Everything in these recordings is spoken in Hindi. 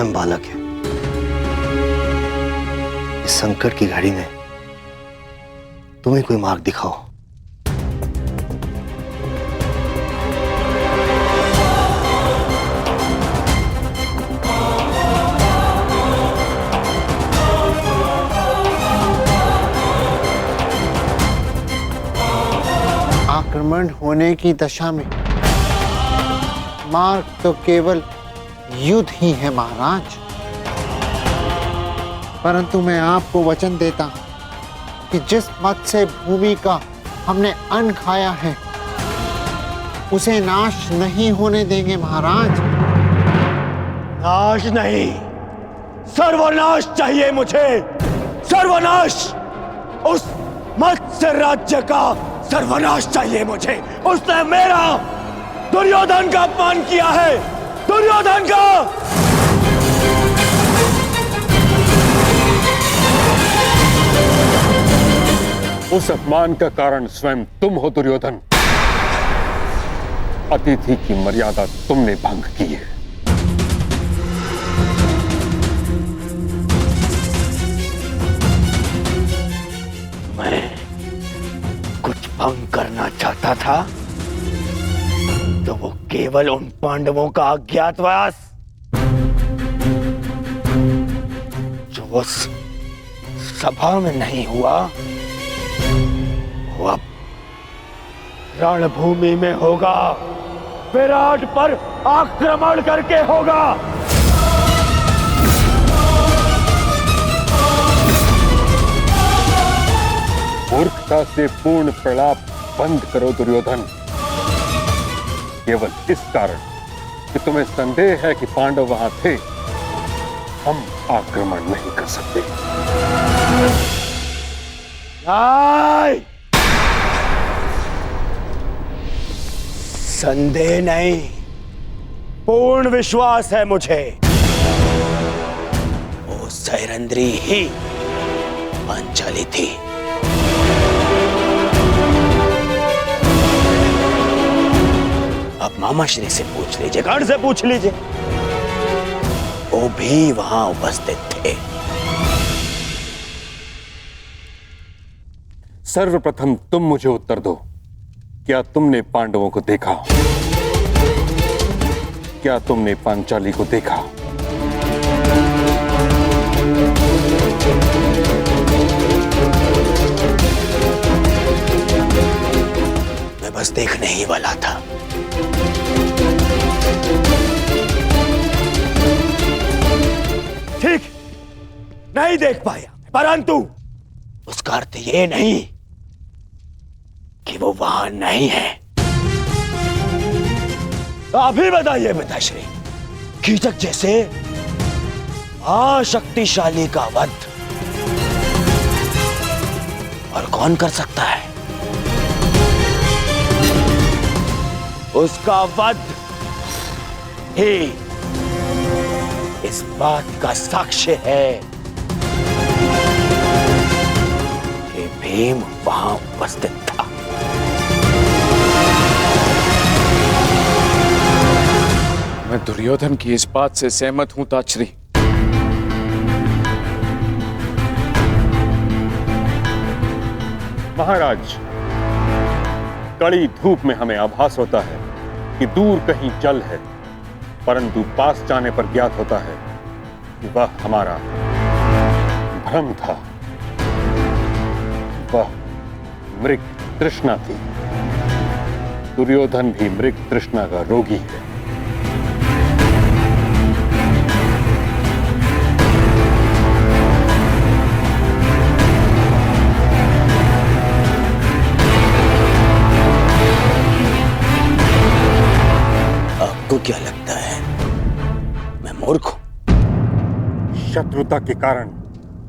हम बालक है। इस संकट की घड़ी में तुम्हें कोई मार्ग दिखाओ। आक्रमण होने की दशा में मार्ग तो केवल युद्ध ही है महाराज। परंतु मैं आपको वचन देता हूं कि जिस मत्स्य भूमि का हमने अन्न खाया है उसे नाश नहीं होने देंगे महाराज। नाश नहीं, सर्वनाश चाहिए मुझे। सर्वनाश, उस मत्स्य राज्य का सर्वनाश चाहिए मुझे। उसने मेरा, दुर्योधन का अपमान किया है, दुर्योधन का। उस अपमान का कारण स्वयं तुम हो दुर्योधन। अतिथि की मर्यादा तुमने भंग की है। मैं कुछ भंग करना चाहता था तो वो केवल उन पांडवों का अज्ञातवास जो उस सभा में नहीं हुआ, वो अब रणभूमि में होगा। विराट पर आक्रमण करके होगा। मूर्खता से पूर्ण प्रलाप बंद करो दुर्योधन। केवल इस कारण कि तुम्हें संदेह है कि पांडव वहां थे, हम आक्रमण नहीं कर सकते। नहीं, संदेह नहीं, पूर्ण विश्वास है मुझे। वो सैरंद्री ही पांचाली थी। अब मामाश्री से पूछ लीजिए, गण से पूछ लीजिए, वो भी वहां उपस्थित थे। सर्वप्रथम तुम मुझे उत्तर दो, क्या तुमने पांडवों को देखा? क्या तुमने पांचाली को देखा? मैं बस देखने ही वाला था। ठीक, नहीं देख पाया, परंतु उसका अर्थ ये नहीं कि वो वहां नहीं है। अभी बताइए पिताश्री, कीचक जैसे शक्तिशाली का वध और कौन कर सकता है? उसका वध ही इस बात का साक्ष्य है कि भीम वहां उपस्थित था। मैं दुर्योधन की इस बात से सहमत हूं ताश्री। महाराज, कड़ी धूप में हमें आभास होता है कि दूर कहीं जल है, परंतु पास जाने पर ज्ञात होता है कि वह हमारा भ्रम था। वह मृग तृष्णा थी। दुर्योधन भी मृग तृष्णा का रोगी है। आपको क्या लगता है मैं मूर्ख हूं? शत्रुता के कारण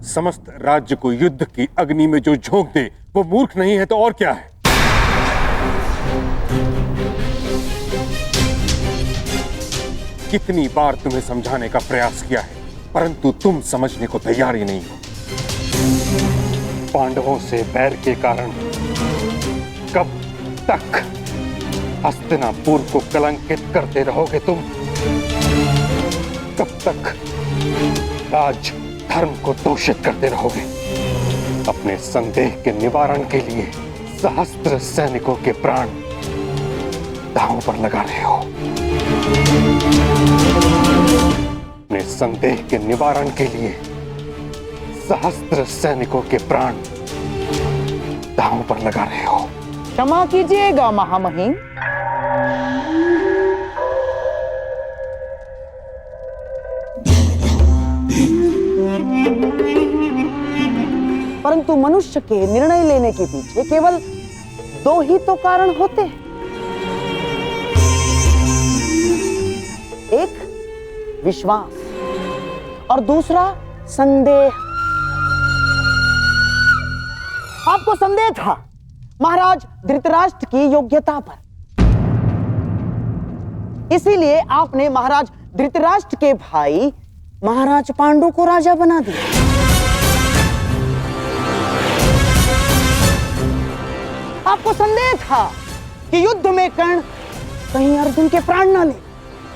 समस्त राज्य को युद्ध की अग्नि में जो झोंक दे वो मूर्ख नहीं है तो और क्या है? कितनी बार तुम्हें समझाने का प्रयास किया है, परंतु तुम समझने को तैयार ही नहीं हो। पांडवों से बैर के कारण कब तक हस्तिनापुर को कलंकित करते रहोगे तुम? कब तक राज धर्म को दूषित करते रहोगे। अपने संदेह के निवारण के लिए सहस्त्र सैनिकों के प्राण दांव पर लगा रहे हो। अपने संदेह के निवारण के लिए सहस्त्र सैनिकों के प्राण दांव पर लगा रहे हो। क्षमा कीजिएगा महामहिम। परंतु मनुष्य के निर्णय लेने के पीछे केवल दो ही तो कारण होते हैं, एक विश्वास और दूसरा संदेह। आपको संदेह था महाराज धृतराष्ट्र की योग्यता पर, इसीलिए आपने महाराज धृतराष्ट्र के भाई महाराज पांडु को राजा बना दिया। आपको संदेह था कि युद्ध में कर्ण कहीं अर्जुन के प्राण न ले,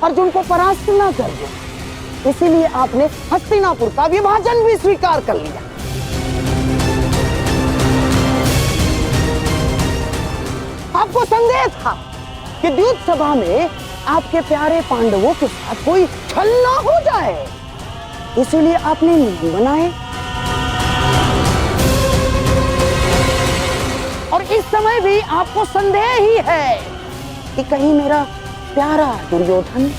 अर्जुन को परास्त न कर दे, इसीलिए आपने हस्तिनापुर का विभाजन भी स्वीकार कर लिया। आपको संदेह था कि द्यूत सभा में आपके प्यारे पांडवों के साथ कोई छल ना हो जाए, इसीलिए आपने नियम बनाए। और इस समय भी आपको संदेह ही है कि कहीं मेरा प्यारा दुर्योधन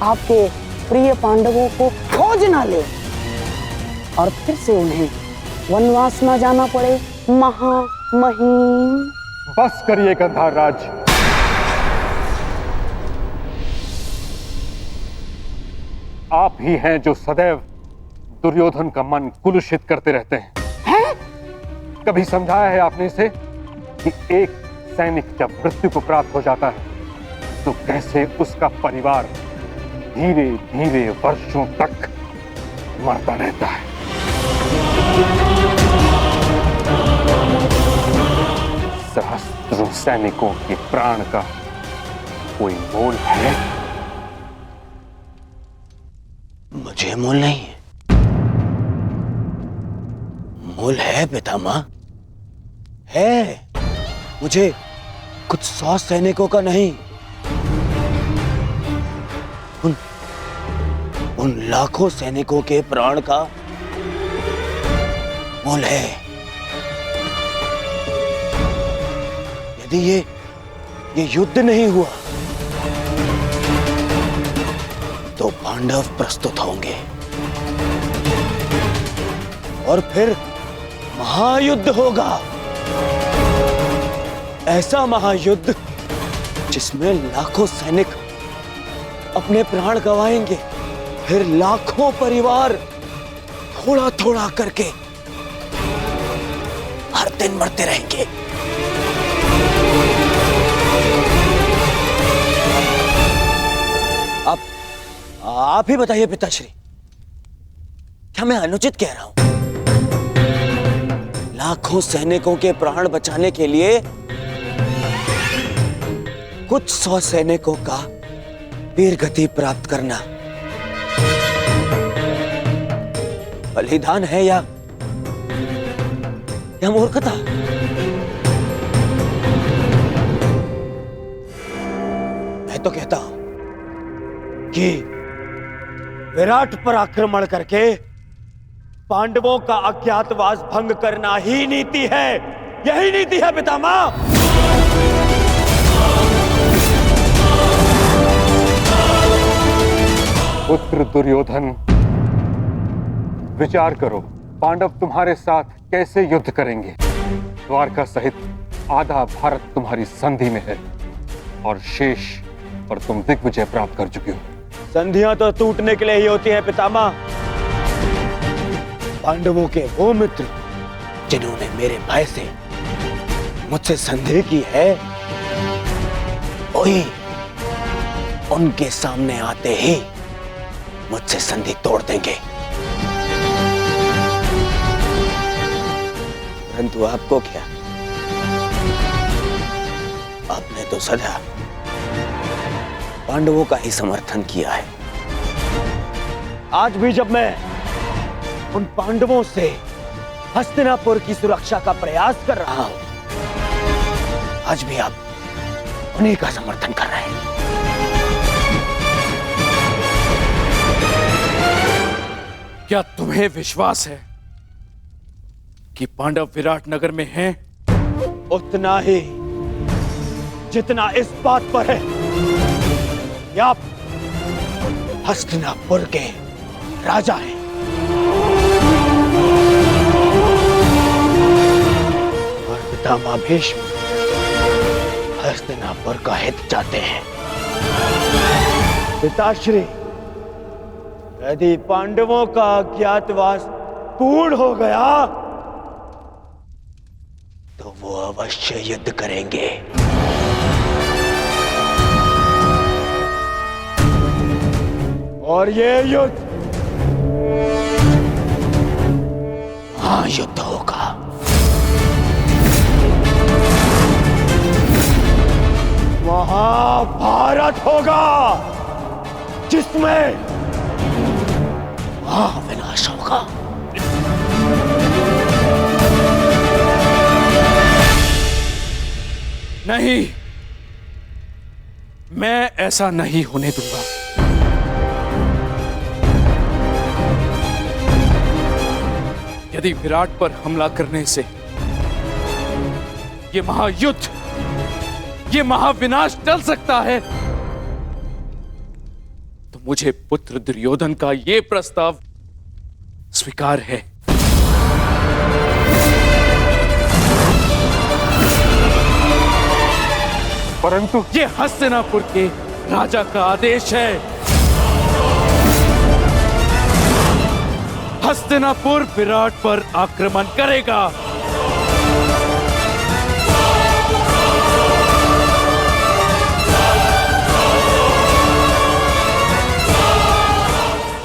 आपके प्रिय पांडवों को खोज ना ले और फिर से उन्हें वनवास ना जाना पड़े। महामहिम, बस करिए गंधाराज। आप ही हैं जो सदैव दुर्योधन का मन कुलुषित करते रहते हैं। कभी समझाया है आपने इसे कि एक सैनिक जब मृत्यु को प्राप्त हो जाता है तो कैसे उसका परिवार धीरे धीरे वर्षों तक मरता रहता है। सहस्त्रों सैनिकों के प्राण का कोई मोल है? मुझे मोल नहीं है। मोल है पितामह, है। मुझे कुछ 100 सैनिकों का नहीं, उन लाखों सैनिकों के प्राण का मोल है। यदि ये युद्ध नहीं हुआ तो पांडव प्रस्तुत होंगे और फिर महायुद्ध होगा। ऐसा महायुद्ध जिसमें लाखों सैनिक अपने प्राण गंवाएंगे, फिर लाखों परिवार थोड़ा थोड़ा करके हर दिन मरते रहेंगे। आप ही बताइए पिताश्री, क्या मैं अनुचित कह रहा हूं? लाखों सैनिकों के प्राण बचाने के लिए कुछ 100 सैनिकों का वीर गति प्राप्त करना बलिदान है या मूर्खता? मैं तो कहता हूं कि विराट पर आक्रमण करके पांडवों का अज्ञातवास भंग करना ही नीति है। यही नीति है पितामह। पुत्र दुर्योधन, विचार करो, पांडव तुम्हारे साथ कैसे युद्ध करेंगे? द्वारका सहित आधा भारत तुम्हारी संधि में है और शेष पर तुम दिग्विजय प्राप्त कर चुके हो। संधियां तो टूटने के लिए ही होती हैं पितामह। पांडवों के वो मित्र जिन्होंने मेरे भय से मुझसे संधि की है, वही उनके सामने आते ही मुझसे संधि तोड़ देंगे। परंतु आपको क्या, आपने तो सदा पांडवों का ही समर्थन किया है। आज भी जब मैं उन पांडवों से हस्तिनापुर की सुरक्षा का प्रयास कर रहा हूं, आज भी आप उन्हीं का समर्थन कर रहे हैं। क्या तुम्हें विश्वास है कि पांडव विराट नगर में हैं? उतना ही जितना इस बात पर है कि आप हस्तिनापुर के राजा हैं। और पितामह भीष्म हस्तिनापुर का हित चाहते हैं। पिताश्री, यदि पांडवों का अज्ञातवास पूर्ण हो गया तो वो अवश्य युद्ध करेंगे। और ये युद्ध महायुद्ध होगा। महाभारत होगा, जिसमें महाविनाश होगा। नहीं, मैं ऐसा नहीं होने दूंगा। यदि विराट पर हमला करने से ये महायुद्ध, ये महाविनाश टल सकता है, तो मुझे पुत्र दुर्योधन का ये प्रस्ताव स्वीकार है। परंतु ये हस्तिनापुर के राजा का आदेश है। हस्तिनापुर विराट पर आक्रमण करेगा।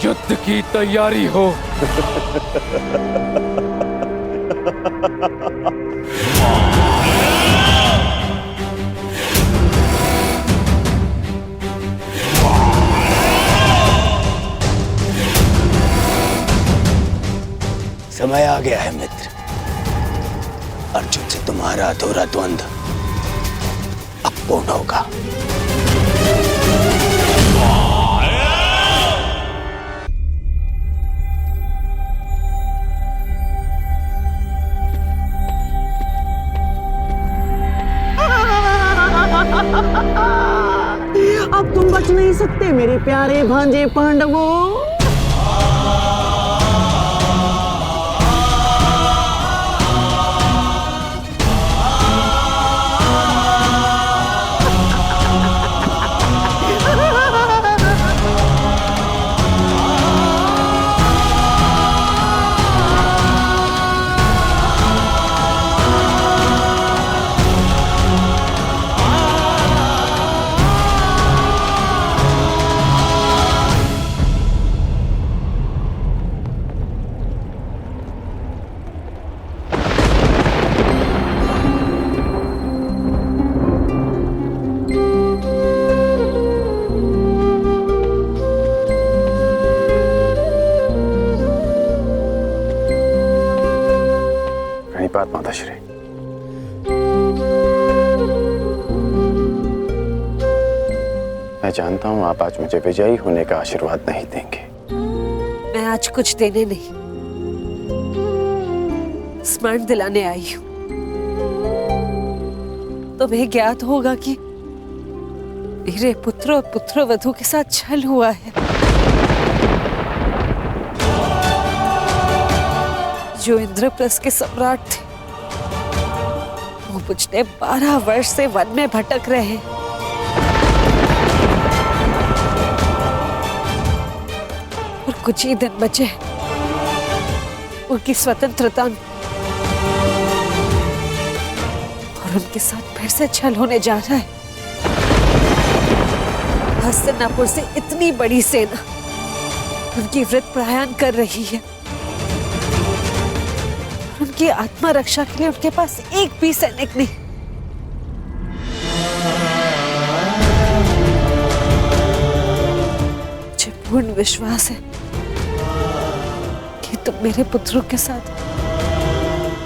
युद्ध की तैयारी हो। समय आ गया है मित्र। अर्जुन से तुम्हारा अधूरा द्वंद्व अब पूर्ण होगा। अब तुम बच नहीं सकते मेरे प्यारे भांजे पांडवों। बात माताश्री, मैं जानता हूं आप आज मुझे विजयी होने का आशीर्वाद नहीं देंगे। मैं आज कुछ देने नहीं, स्मरण दिलाने आई हूं। तुम्हें ज्ञात होगा कि मेरे पुत्र और पुत्रवधू के साथ छल हुआ है। जो इंद्रप्रस्थ के सम्राट थे, वो पिछले 12 वर्ष से वन में भटक रहे। और कुछ ही दिन बचे उनकी स्वतंत्रता में, और उनके साथ फिर से छल होने जा रहा है। हस्तिनापुर से इतनी बड़ी सेना उनकी वृत्त प्रयाण कर रही है। उनकी आत्मा रक्षा के लिए उनके पास एक भी सैनिक नहीं। मुझे पूर्ण विश्वास है तुम मेरे पुत्रों के साथ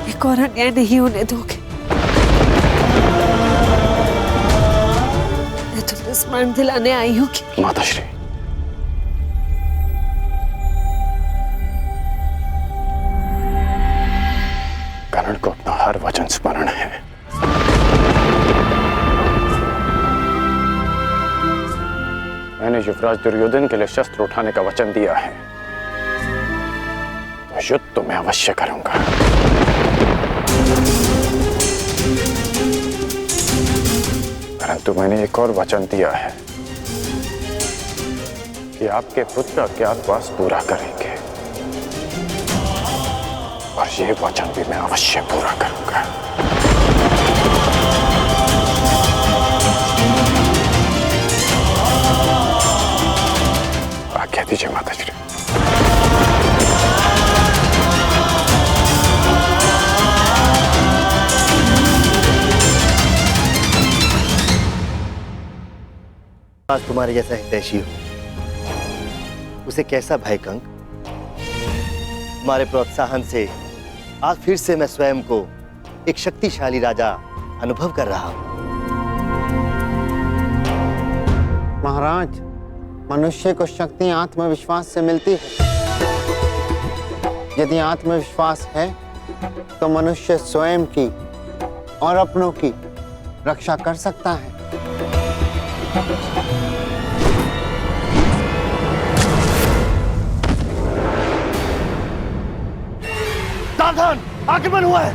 एक और अन्याय नहीं होने दोगे। मैं तुम्हें स्मरण दिलाने आई हूँ कि माताश्री, कर्ण को अपना हर वचन स्मरण है। मैंने युवराज दुर्योधन के लिए शस्त्र उठाने का वचन दिया है, तो युद्ध तो मैं अवश्य करूंगा। परंतु मैंने एक और वचन दिया है कि आपके पुत्र अज्ञातवास पूरा करेंगे, और ये वचन भी मैं अवश्य पूरा करूंगा। आज्ञा दीजिए माताश्री। आज तुम्हारे जैसा हितैषी हो, उसे कैसा भय कंक। तुम्हारे प्रोत्साहन से आज फिर से मैं स्वयं को एक शक्तिशाली राजा अनुभव कर रहा हूं। महाराज, मनुष्य को शक्ति आत्मविश्वास से मिलती है। यदि आत्मविश्वास है तो मनुष्य स्वयं की और अपनों की रक्षा कर सकता है। सावधान, आक्रमण हुआ है।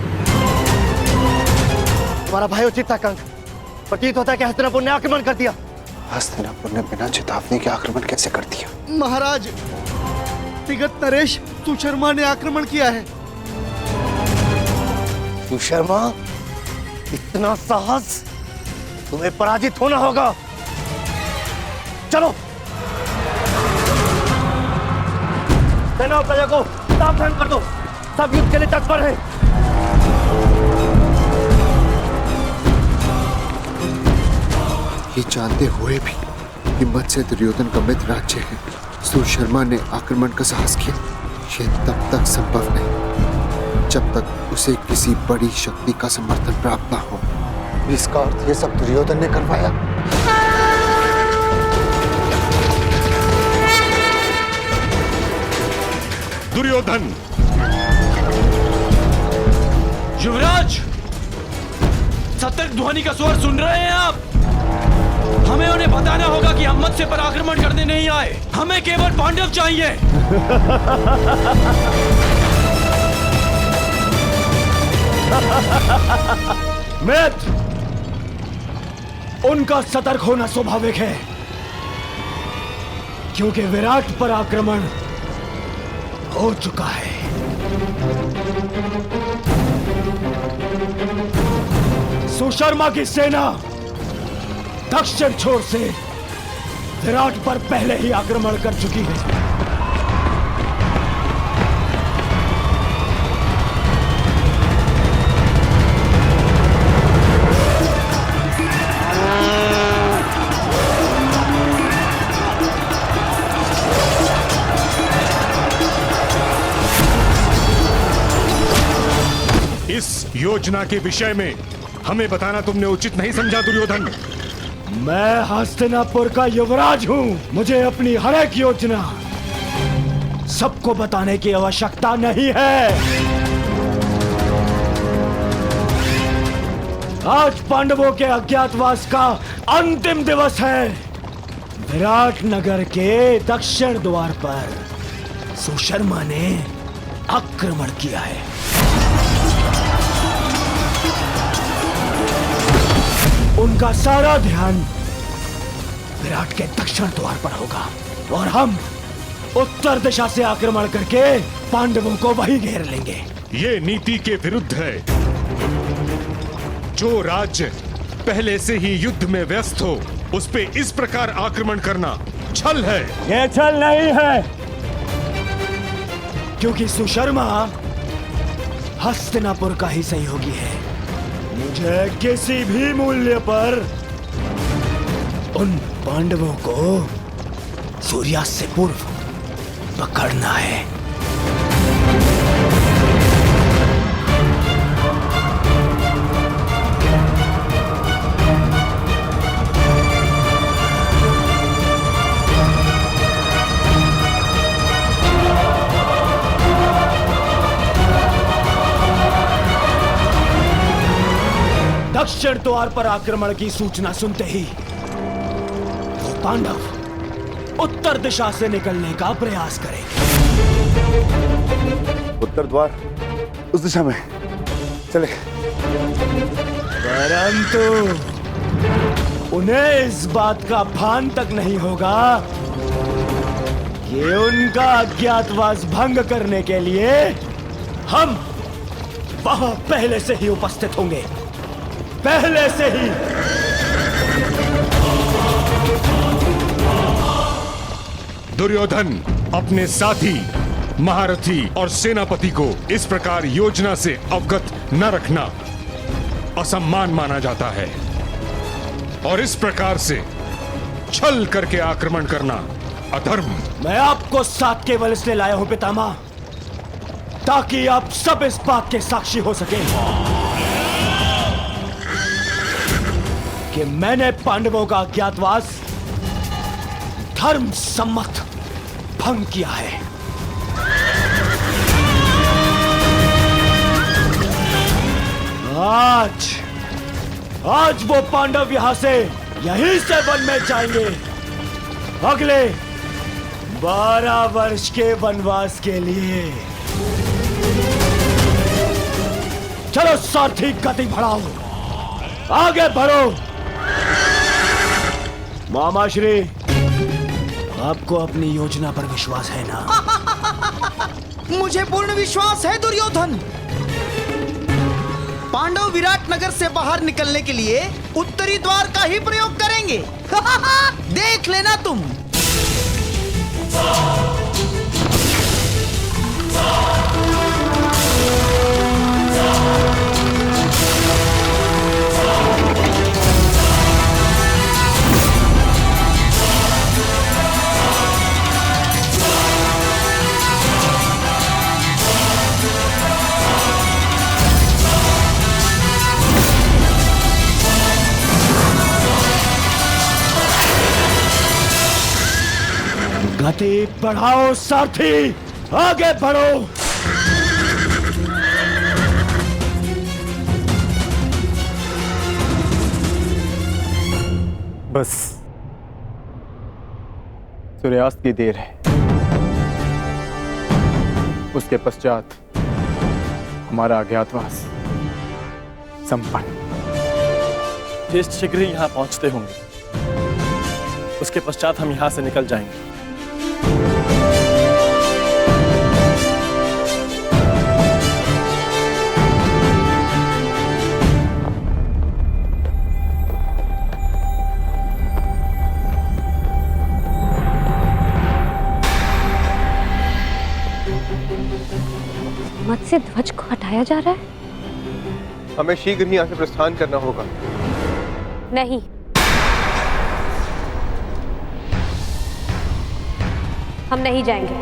तुम्हारा भाई उचित था कंक। प्रतीत होता है कि हस्तिनापुर ने आक्रमण कर दिया। हस्तिनापुर ने बिना चेतावनी के आक्रमण कैसे कर दिया? महाराज, तिगत नरेश सुशर्मा ने आक्रमण किया है। सुशर्मा, इतना साहस, तुम्हें पराजित होना होगा। चलो, सेना और प्रजा को सावधान कर दो। सब युद्ध के लिए तत्पर है। ये जानते हुए भी हिम्मत से दुर्योधन का मित्र राज्य है, सुशर्मा ने आक्रमण का साहस किया। ये तब तक संभव नहीं जब तक उसे किसी बड़ी शक्ति का समर्थन प्राप्त ना हो। इसका अर्थ ये सब दुर्योधन ने करवाया। दुर्योधन! युवराज, सतर्क ध्वनि का स्वर सुन रहे हैं आप? हमें उन्हें बताना होगा कि हम मत्स्य पर आक्रमण करने नहीं आए। हमें केवल पांडव चाहिए। मित्र, उनका सतर्क होना स्वाभाविक है, क्योंकि विराट पर आक्रमण हो चुका है। सुशर्मा की सेना दक्षिण छोर से विराट पर पहले ही आक्रमण कर चुकी है। इस योजना के विषय में हमें बताना तुमने उचित नहीं समझा दुर्योधन। मैं हस्तिनापुर का युवराज हूं। मुझे अपनी हर एक योजना सबको बताने की आवश्यकता नहीं है। आज पांडवों के अज्ञातवास का अंतिम दिवस है। विराट नगर के दक्षिण द्वार पर सुशर्मा ने आक्रमण किया है। उनका सारा ध्यान विराट के दक्षिण द्वार पर होगा और हम उत्तर दिशा से आक्रमण करके पांडवों को वहीं घेर लेंगे। ये नीति के विरुद्ध है। जो राज्य पहले से ही युद्ध में व्यस्त हो, उस पे इस प्रकार आक्रमण करना छल है। ये छल नहीं है, क्योंकि सुशर्मा हस्तिनापुर का ही सहयोगी है। मुझे किसी भी मूल्य पर उन पांडवों को सूर्यास्त से पूर्व पकड़ना है। दक्षिण द्वार पर आक्रमण की सूचना सुनते ही वो पांडव उत्तर दिशा से निकलने का प्रयास करेंगे। उत्तर द्वार उस दिशा में चले। परंतु उन्हें इस बात का भान तक नहीं होगा कि उनका अज्ञातवास भंग करने के लिए हम वहां पहले से ही उपस्थित होंगे, पहले से ही। दुर्योधन अपने साथी, महारथी और सेनापति को इस प्रकार योजना से अवगत न रखना असम्मान माना जाता है और इस प्रकार से छल करके आक्रमण करना अधर्म। मैं आपको साथ केवल इसलिए लाया हूं पितामह, ताकि आप सब इस बात के साक्षी हो सके कि मैंने पांडवों का अज्ञातवास धर्म सम्मत भंग किया है। आज वो पांडव यहां से यहीं से वन में जाएंगे अगले 12 वर्ष के वनवास के लिए। चलो सारथी, गति बढ़ाओ, आगे बढ़ो। मामा श्री, आपको अपनी योजना पर विश्वास है ना? मुझे पूर्ण विश्वास है दुर्योधन। पांडव विराट नगर से बाहर निकलने के लिए उत्तरी द्वार का ही प्रयोग करेंगे। देख लेना तुम। गति बढ़ाओ सारथी, आगे बढ़ो। बस सूर्यास्त की देर है, उसके पश्चात हमारा अज्ञातवास संपन्न। ज्येष्ठ शीघ्र ही यहाँ पहुंचते होंगे, उसके पश्चात हम यहाँ से निकल जाएंगे। मत्स्य ध्वज को हटाया जा रहा है। हमें शीघ्र ही यहाँ से प्रस्थान करना होगा। नहीं, हम नहीं जाएंगे।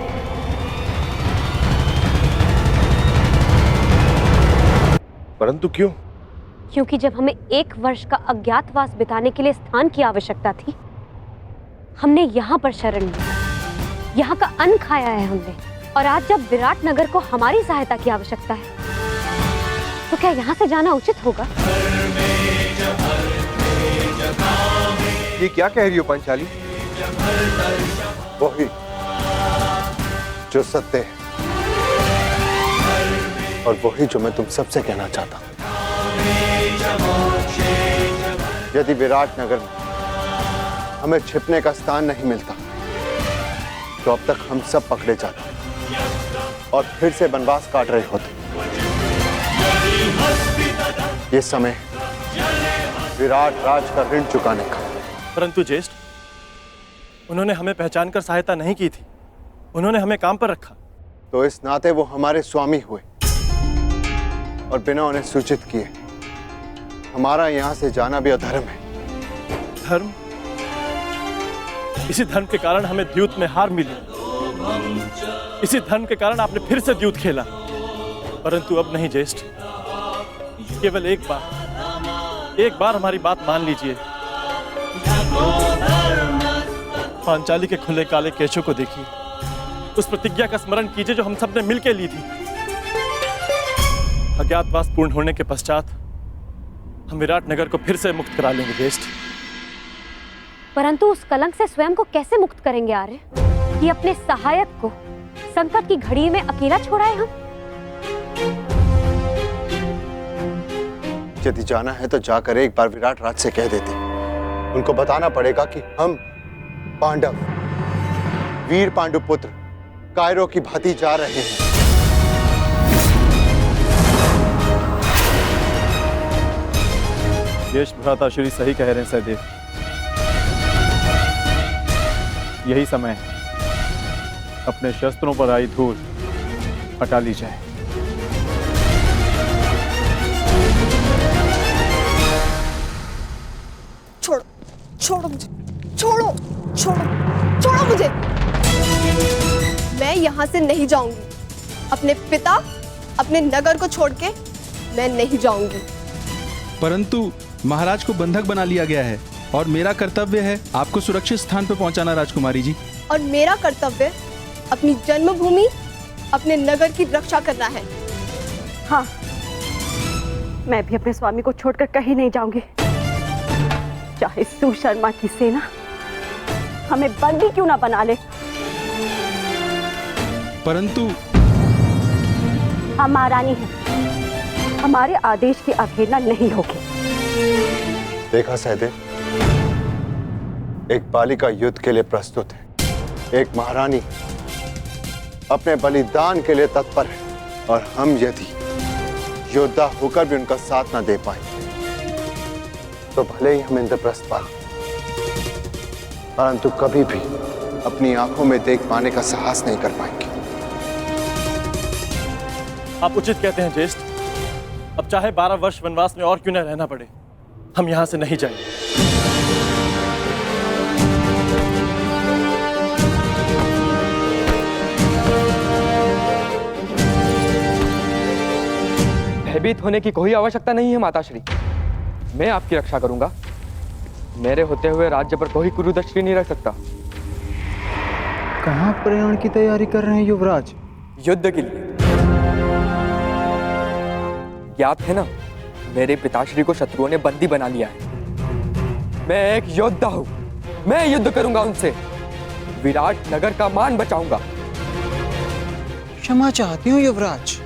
परंतु क्यों? क्योंकि जब हमें 1 वर्ष का अज्ञातवास बिताने के लिए स्थान की आवश्यकता थी, हमने यहाँ पर शरण ली, यहाँ का अन्न खाया है हमने। और आज जब विराट नगर को हमारी सहायता की आवश्यकता है, तो क्या यहाँ से जाना उचित होगा? ये क्या कह रही हो पांचाली? वही जो सत्य है और वही जो मैं तुम सबसे कहना चाहता हूं। यदि विराट नगर में हमें छिपने का स्थान नहीं मिलता, तो अब तक हम सब पकड़े जाते और फिर से वनवास काट रहे होते। ये समय विराट राज का ऋण चुकाने का। परंतु ज्येष्ठ, उन्होंने हमें पहचान कर सहायता नहीं की थी, उन्होंने हमें काम पर रखा। तो इस नाते वो हमारे स्वामी हुए और बिना उन्हें सूचित किए हमारा यहां से जाना भी अधर्म है। धर्म? इसी धर्म के कारण हमें द्यूत में हार मिली, इसी धर्म के कारण आपने फिर से द्यूत खेला। परंतु अब नहीं ज्येष्ठ, केवल एक बार हमारी बात मान लीजिए। पांचाली के खुले काले केशों को देखिए, उस प्रतिज्ञा का स्मरण कीजिए जो हम सबने मिलकर ली थी। अज्ञातवास पूर्ण होने के पश्चात हम विराट नगर को फिर से मुक्त करा लेंगे ज्येष्ठ। परंतु उस कलंक से स्वयं को कैसे मुक्त करेंगे आर्य कि अपने सहायक को संकट की घड़ी में अकेला छोड़ाए हम? यदि जाना है तो जाकर एक बार विराट राज से कह देते। उनको बताना पड़ेगा कि हम पांडव, वीर पांडुपुत्र कायरो की भांति जा रहे हैं। ज्येष्ठ भ्राता श्री सही कह रहे हैं सहदेव। यही समय है, अपने शस्त्रों पर आई धूल हटा ली जाए। छोड़ो, छोड़ो मुझे, छोड़ो, छोड़ो, छोड़ो मुझे। मैं यहाँ से नहीं जाऊंगी। अपने पिता, अपने नगर को छोड़ के मैं नहीं जाऊंगी। परंतु महाराज को बंधक बना लिया गया है और मेरा कर्तव्य है आपको सुरक्षित स्थान पर पहुंचाना राजकुमारी जी। और मेरा कर्तव्य अपनी जन्मभूमि, अपने नगर की रक्षा करना है। हाँ, मैं भी अपने स्वामी को छोड़कर कहीं नहीं जाऊंगी। चाहे सुशर्मा की सेना हमें बंदी क्यों ना बना ले। परंतु हम महारानी हैं, हमारे आदेश की अवहेलना नहीं होगी। देखा सहदेव, एक बालिका युद्ध के लिए प्रस्तुत है, एक महारानी अपने बलिदान के लिए तत्पर है, और हम यदि योद्धा होकर भी उनका साथ ना दे पाए तो भले ही हम इंद्रप्रस्थ पालें, परंतु कभी भी अपनी आंखों में देख पाने का साहस नहीं कर पाएंगे। आप उचित कहते हैं ज्येष्ठ। अब चाहे 12 वर्ष वनवास में और क्यों न रहना पड़े, हम यहां से नहीं जाएंगे। भयभीत होने की कोई आवश्यकता नहीं है माताश्री। मैं आपकी रक्षा करूंगा। मेरे होते हुए राज्य पर कोई कुरुदृष्टि नहीं रख सकता। कहाँ प्रयाण की तैयारी कर रहे हैं युवराज? युद्ध के लिए। ज्ञात है ना, मेरे पिताश्री को शत्रुओं ने बंदी बना लिया है। मैं एक योद्धा हूं, मैं युद्ध करूंगा उनसे, विराट नगर का मान बचाऊंगा। क्षमा चाहती हूँ युवराज,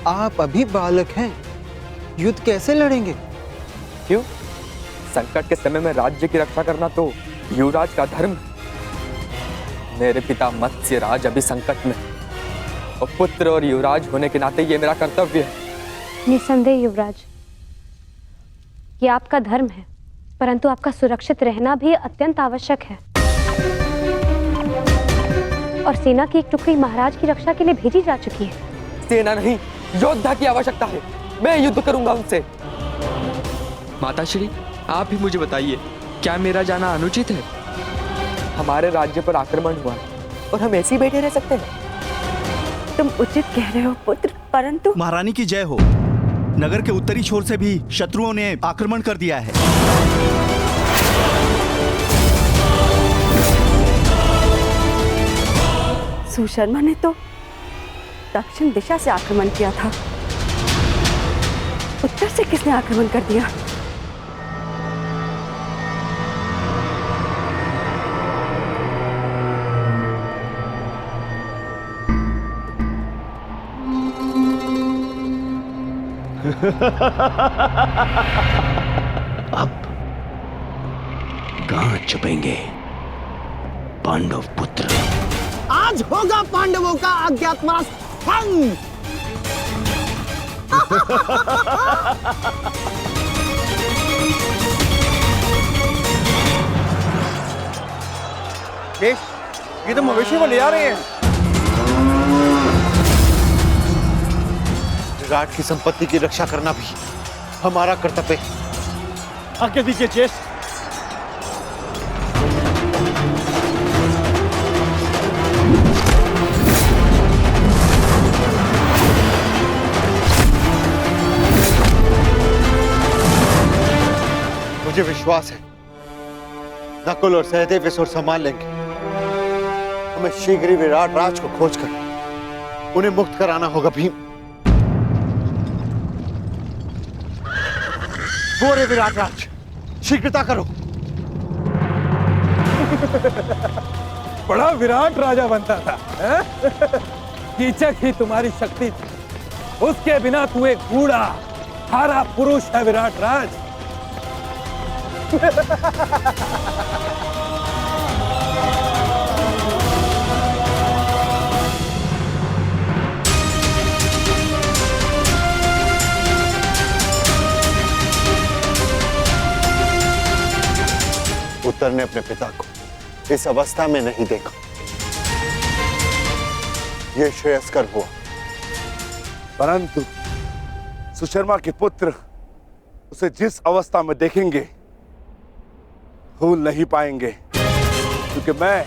आप अभी बालक हैं, युद्ध कैसे लड़ेंगे? क्यों? संकट के समय में राज्य की रक्षा करना तो युवराज का धर्म है। मेरे पिता मत्स्यराज अभी संकट में, और पुत्र और युवराज होने के नाते ये मेरा कर्तव्य है। निसंदेह युवराज, ये आपका धर्म है, परंतु आपका सुरक्षित रहना भी अत्यंत आवश्यक है। और सेना की एक टुकड़ी महाराज की रक्षा के लिए भेजी जा चुकी है। सेना नहीं, योद्धा की आवश्यकता है। मैं युद्ध करूंगा उनसे। माताश्री, आप ही मुझे बताइए, क्या मेरा जाना अनुचित है? हमारे राज्य पर आक्रमण हुआ है और हम ऐसे ही बैठे रह सकते हैं? तुम उचित कह रहे हो पुत्र, परंतु महारानी की जय हो। नगर के उत्तरी छोर से भी शत्रुओं ने आक्रमण कर दिया है। सुशर्मा ने तो दक्षिण दिशा से आक्रमण किया था, उत्तर से किसने आक्रमण कर दिया? अब कहां छुपेंगे पांडव पुत्र? आज होगा पांडवों का अज्ञातवास भंग। ये तो मवेशी को ले आ रहे हैं। विराट की संपत्ति की रक्षा करना भी हमारा कर्तव्य है। आज्ञा दीजिए ज्येष्ठ। मुझे विश्वास है नकुल और सहदेव इस ओर संभाल लेंगे। हमें शीघ्र ही विराट राज को खोजकर उन्हें मुक्त कराना होगा भीम। वो रे विराट राज, शीघ्रता करो। बड़ा विराट राजा बनता था, कीचक ही तुम्हारी शक्ति थी। उसके बिना तू एक बूढ़ा हारा पुरुष है विराट राज। उत्तर ने अपने पिता को इस अवस्था में नहीं देखा। यह श्रेयस्कर हुआ, परंतु सुशर्मा के पुत्र उसे जिस अवस्था में देखेंगे भूल नहीं पाएंगे, क्योंकि मैं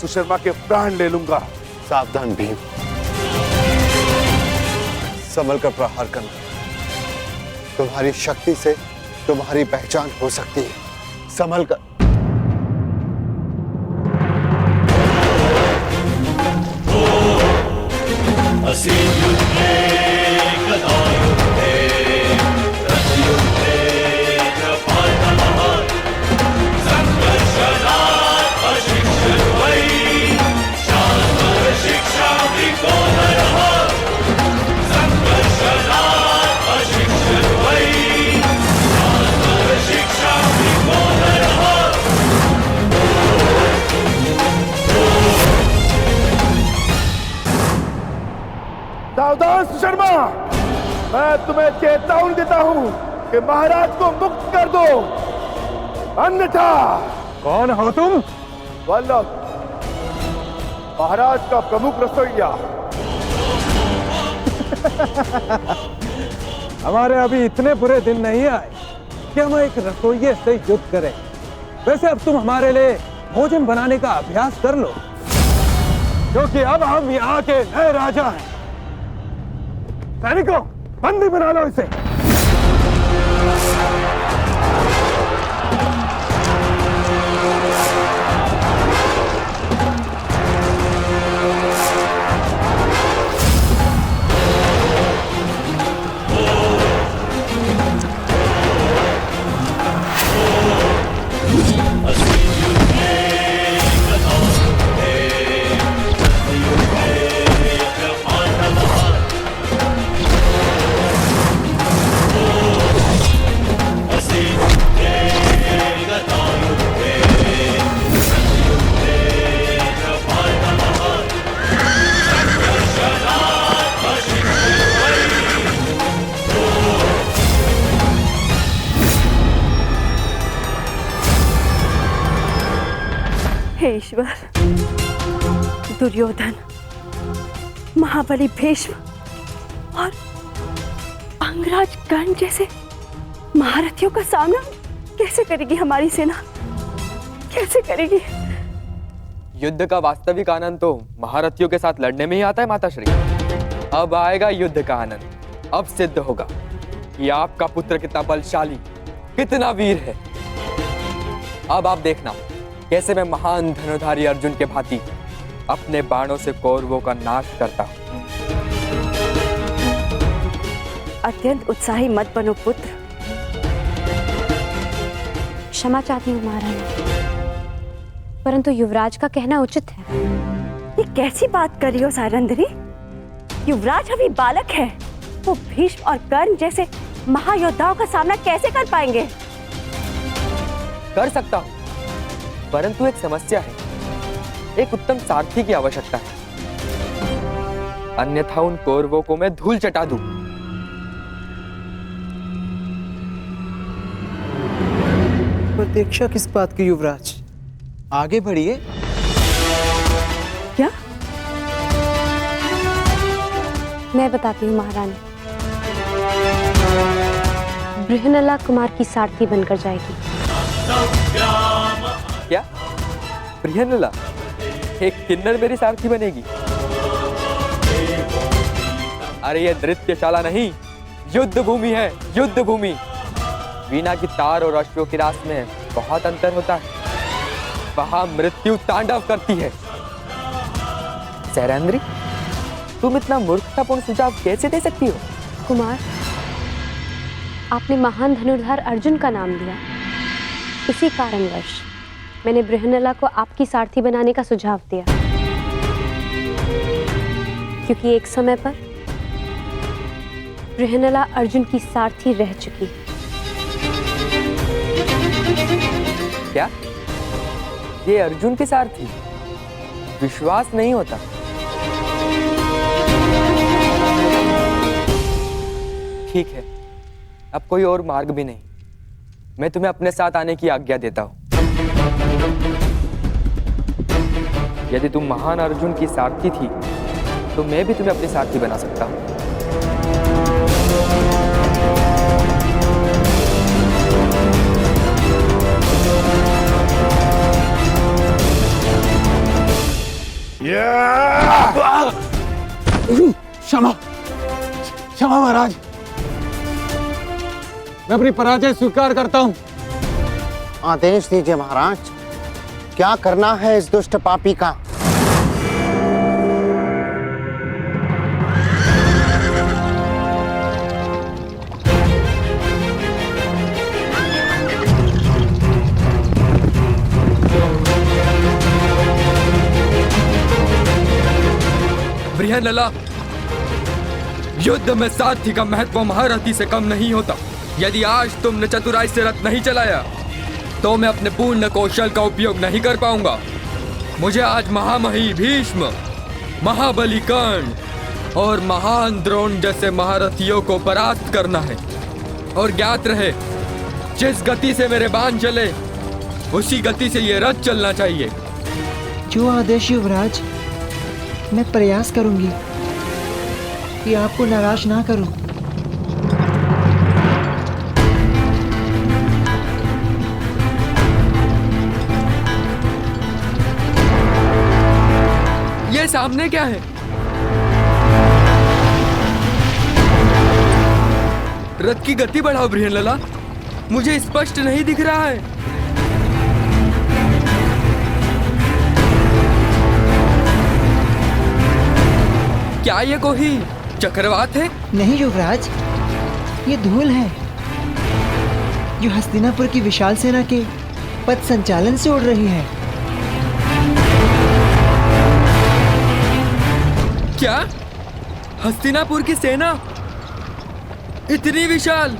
सुशर्मा के प्राण ले लूंगा। सावधान भीम, संभल कर प्रहार करना। तुम्हारी शक्ति से तुम्हारी पहचान हो सकती है, संभल कर। सावधान सुशर्मा, मैं तुम्हें चेतावनी देता हूं कि महाराज को मुक्त कर दो, अन्यथा। कौन हो तुम? वल्लभ, महाराज का प्रमुख रसोइया। हमारे अभी इतने बुरे दिन नहीं आए कि हम एक रसोइये से युद्ध करें। वैसे अब तुम हमारे लिए भोजन बनाने का अभ्यास कर लो, क्योंकि अब हम यहाँ के नए राजा हैं। सैनिकों, बंदी बना लो इसे। हे ईश्वर, दुर्योधन, महाबली भीष्म और अंगराज कर्ण जैसे महारथियों का सामना कैसे करेगी हमारी सेना? कैसे करेगी? युद्ध का वास्तविक आनंद तो महारथियों के साथ लड़ने में ही आता है माताश्री। अब आएगा युद्ध का आनंद। अब सिद्ध होगा कि आपका पुत्र कितना बलशाली, कितना वीर है। अब आप देखना कैसे मैं महान धनुधारी अर्जुन के भांति अपने बाणों से कौरवों का नाश करता हूं। अत्यंत उत्साही मत बनो पुत्र। क्षमा चाहती हूँ महारानी, परंतु युवराज का कहना उचित है। ये कैसी बात कर रही हो सारंधरी? युवराज अभी बालक है, वो भीष्म और कर्ण जैसे महायोद्धाओं का सामना कैसे कर पाएंगे? कर सकता हूं, परंतु एक समस्या है। एक उत्तम सारथी की आवश्यकता है, अन्यथा उन कौरवों को मैं धूल चटा दूं। प्रतीक्षा किस बात की युवराज? आगे बढ़िए। क्या? मैं बताती हूँ महारानी। बृहनला कुमार की सारथी बनकर जाएगी। क्या? बृहनला एक किन्नर मेरी सारथी बनेगी? अरे ये नृत्यशाला नहीं, युद्ध भूमि है, युद्ध भूमि। वीणा की तार और अश्वों की रास में बहुत अंतर होता है। वहां मृत्यु तांडव करती है। सैरंद्री, तुम इतना मूर्खतापूर्ण सुझाव कैसे दे सकती हो? कुमार, आपने महान धनुर्धर अर्जुन का नाम लिया, इसी कारणवश मैंने बृहन्नला को आपकी सारथी बनाने का सुझाव दिया, क्योंकि एक समय पर बृहन्नला अर्जुन की सारथी रह चुकी है। क्या ये अर्जुन के सारथी? विश्वास नहीं होता। ठीक है, अब कोई और मार्ग भी नहीं। मैं तुम्हें अपने साथ आने की आज्ञा देता हूं। यदि तुम महान अर्जुन की सारथी थी तो मैं भी तुम्हें अपनी सारथी बना सकता हूं। क्षमा क्षमा महाराज, मैं अपनी पराजय स्वीकार करता हूं। आदेश दीजिए महाराज, क्या करना है इस दुष्ट पापी का? बृहन्नला, युद्ध में सारथी का महत्व महारथी से कम नहीं होता। यदि आज तुमने चतुराई से रथ नहीं चलाया तो मैं अपने पूर्ण कौशल का उपयोग नहीं कर पाऊंगा। मुझे आज महामही भीष्म, महाबली कर्ण और महान द्रोण जैसे महारथियों को परास्त करना है। और ज्ञात रहे, जिस गति से मेरे बाण चले उसी गति से ये रथ चलना चाहिए। जो आदेश युवराज, मैं प्रयास करूंगी कि आपको नाराज ना करूं। ये सामने क्या है? रथ की गति बढ़ाओ बृहन्नला, मुझे स्पष्ट नहीं दिख रहा है। क्या ये कोई चक्रवात है? नहीं युवराज, ये धूल है जो हस्तिनापुर की विशाल सेना के पथ संचालन से उड़ रही है। क्या हस्तिनापुर की सेना इतनी विशाल?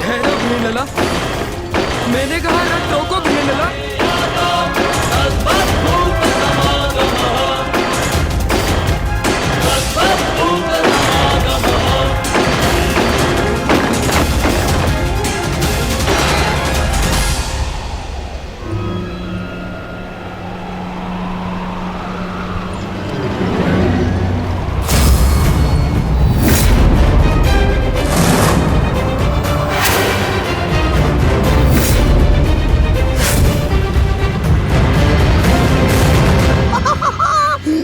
ठहरो बृहन्नला, मैंने कहा रथ रोको बृहन्नला।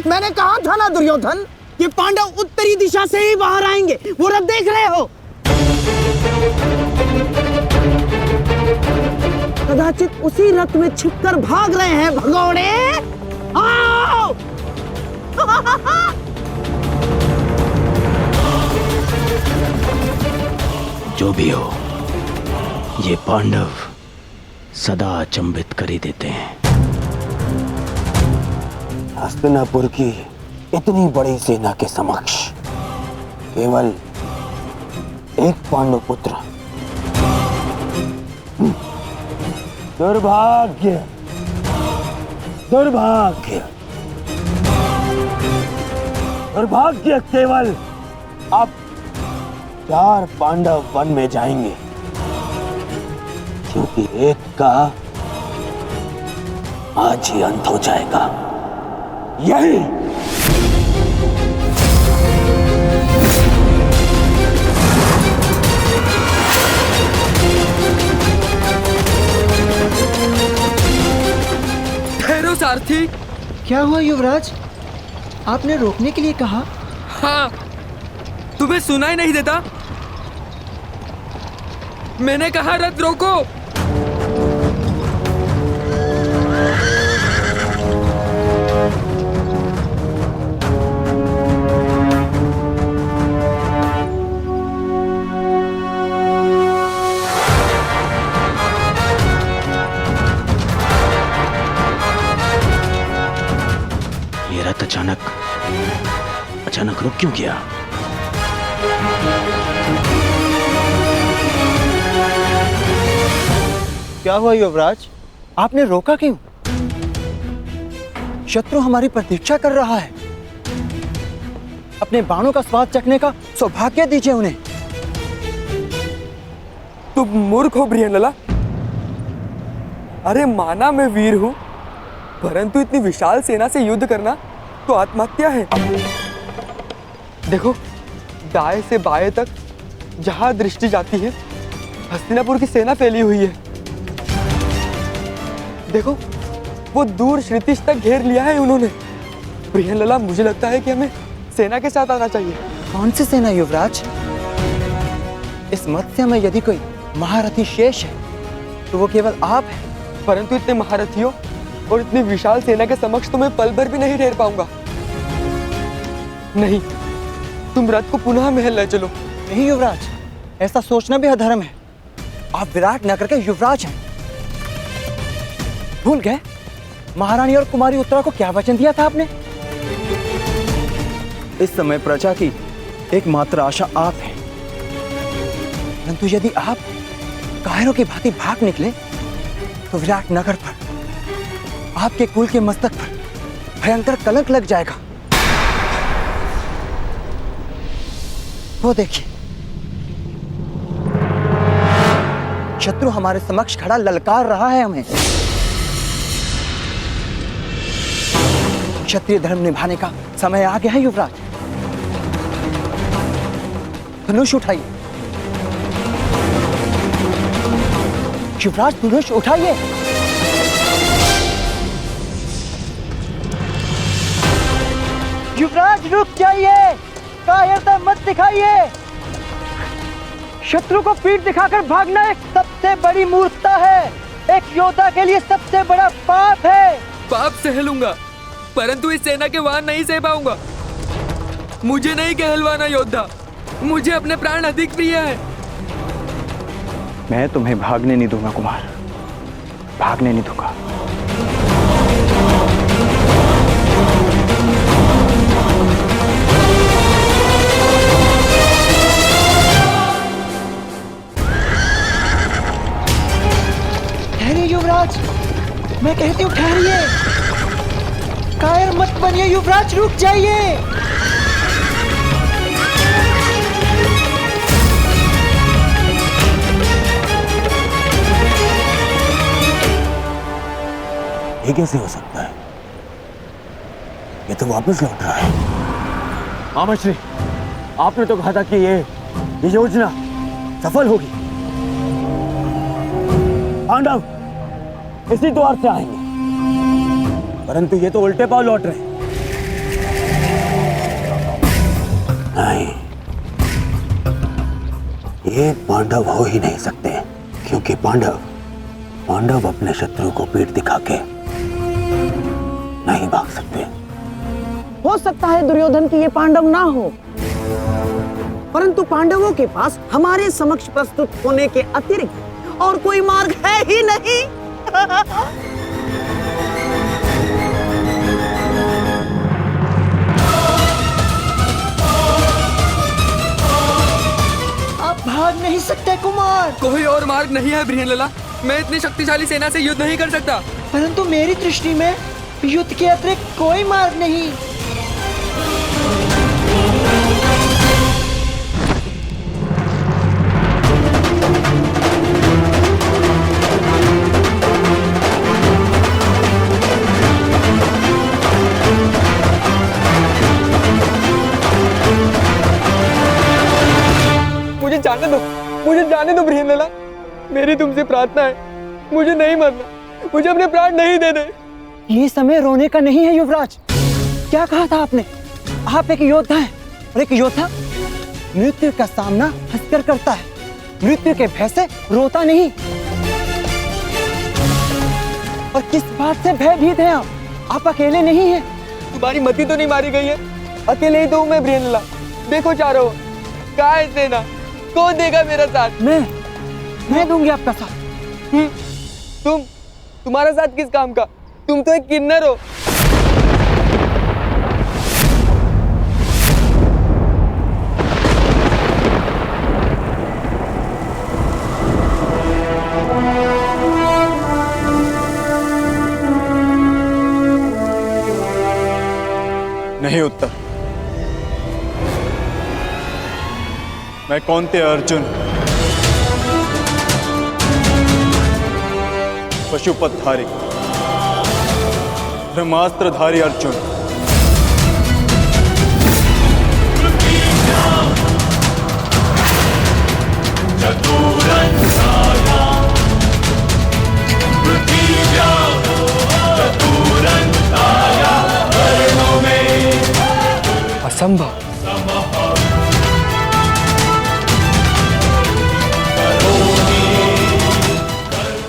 मैंने कहा था ना दुर्योधन कि पांडव उत्तरी दिशा से ही बाहर आएंगे। वो रथ देख रहे हो? कदाचित उसी रथ में छिपकर भाग रहे हैं भगोड़े। आओ! जो भी हो, ये पांडव सदा अचंभित कर ही देते हैं। हस्तिनापुर की इतनी बड़ी सेना के समक्ष केवल एक पांडव पुत्र। दुर्भाग्य, दुर्भाग्य, दुर्भाग्य। केवल अब 4 पांडव वन में जाएंगे, क्योंकि एक का आज ही अंत हो जाएगा। यही महारथी। क्या हुआ युवराज? आपने रोकने के लिए कहा। हाँ, तुम्हें सुनाई नहीं देता? मैंने कहा रथ रोको। ये रथ अचानक रुक क्यों गया? क्या हुआ युवराज? आपने रोका क्यों? शत्रु हमारी प्रतीक्षा कर रहा है। अपने बाणों का स्वाद चखने का सौभाग्य दीजिए उन्हें। तुम मूर्ख हो बृहनलाल। अरे माना मैं वीर हूं, परंतु इतनी विशाल सेना से युद्ध करना तो आत्महत्या है। देखो, दाएं से बाएं तक जहां दृष्टि जाती है हस्तिनापुर की सेना फैली हुई है। देखो, वो दूर श्रीतिश तक घेर लिया है उन्होंने। बृहनलाल, मुझे लगता है कि हमें सेना के साथ आना चाहिए। कौन सी सेना युवराज? इस मत्स्य में यदि कोई महारथी शेष है तो वो केवल आप हैं। परंतु इतने महारथियों और इतनी विशाल सेना के समक्ष तो मैं पल भर भी नहीं ठहर पाऊंगा। नहीं, तुम रथ को पुनः महल ले चलो। नहीं युवराज, ऐसा सोचना भी अधर्म है। आप विराट नगर के युवराज हैं। भूल गए महारानी और कुमारी उत्तरा को क्या वचन दिया था आपने? इस समय प्रजा की एकमात्र आशा आप हैं। परंतु यदि आप कायरों की भांति भाग निकले तो विराट नगर पर, आपके कुल के मस्तक पर भयंकर कलंक लग जाएगा। वो देखिए, शत्रु हमारे समक्ष खड़ा ललकार रहा है हमें। क्षत्रिय धर्म निभाने का समय आ गया है युवराज। धनुष उठाइए युवराज, धनुष उठाइए। युवराज रुक जाइए, कायरता मत दिखाइए। शत्रु को पीठ दिखाकर भागना एक सबसे बड़ी मूर्खता है। एक योद्धा के लिए सबसे बड़ा पाप है। पाप सह लूंगा, परंतु इस सेना के वाहन नहीं सह पाऊंगा। मुझे नहीं कहलवाना योद्धा, मुझे अपने प्राण अधिक प्रिय है। मैं तुम्हें भागने नहीं दूंगा कुमार, भागने नहीं दूंगा। ठहरिए युवराज, मैं कहती हूँ ठहरिए। कायर मत बनिए युवराज, रुक जाइए। ये कैसे हो सकता है? ये तो वापस लौट रहा है। आमश्री, आपने तो कहा था कि ये योजना सफल होगी। पांडव इसी द्वार से आएंगे, परंतु ये तो उल्टे पांव लौट रहे हैं। नहीं, ये पांडव हो ही नहीं सकते, क्योंकि पांडव अपने शत्रु को पीठ दिखा के नहीं भाग सकते। हो सकता है दुर्योधन की ये पांडव ना हो, परंतु पांडवों के पास हमारे समक्ष प्रस्तुत होने के अतिरिक्त और कोई मार्ग है ही नहीं। आप भाग नहीं सकते कुमार। कोई और मार्ग नहीं है बृहनलाल। मैं इतनी शक्तिशाली सेना से युद्ध नहीं कर सकता। परंतु मेरी दृष्टि में युद्ध के अतिरिक्त कोई मार्ग नहीं। मुझे जाने दो बृहनलाल। मेरी तुमसे प्रार्थना है, मुझे नहीं मरना, मुझे अपने प्राण नहीं देने। ये समय रोने का नहीं है युवराज। क्या कहा था आपने? आप एक योद्धा हैं और एक योद्धा मृत्यु का सामना हंसकर करता है, मृत्यु के भय से रोता नहीं। और किस बात से भयभीत हैं आप अकेले नहीं हैं। तुम्हारी मती तो नहीं मारी गई है? अकेले ही तो हूं मैं ब्रियनला। देखो चारों, कहाँ है सेना? कौन देगा मेरा साथ? मैं दूंगी आपका साथ। तुम्हारा साथ किस काम का? तुम तो एक किन्नर हो। नहीं उत्तर। मैं कौंते अर्जुन, पशुपतधारी, ब्रह्मास्त्रधारी अर्जुन, असंभव।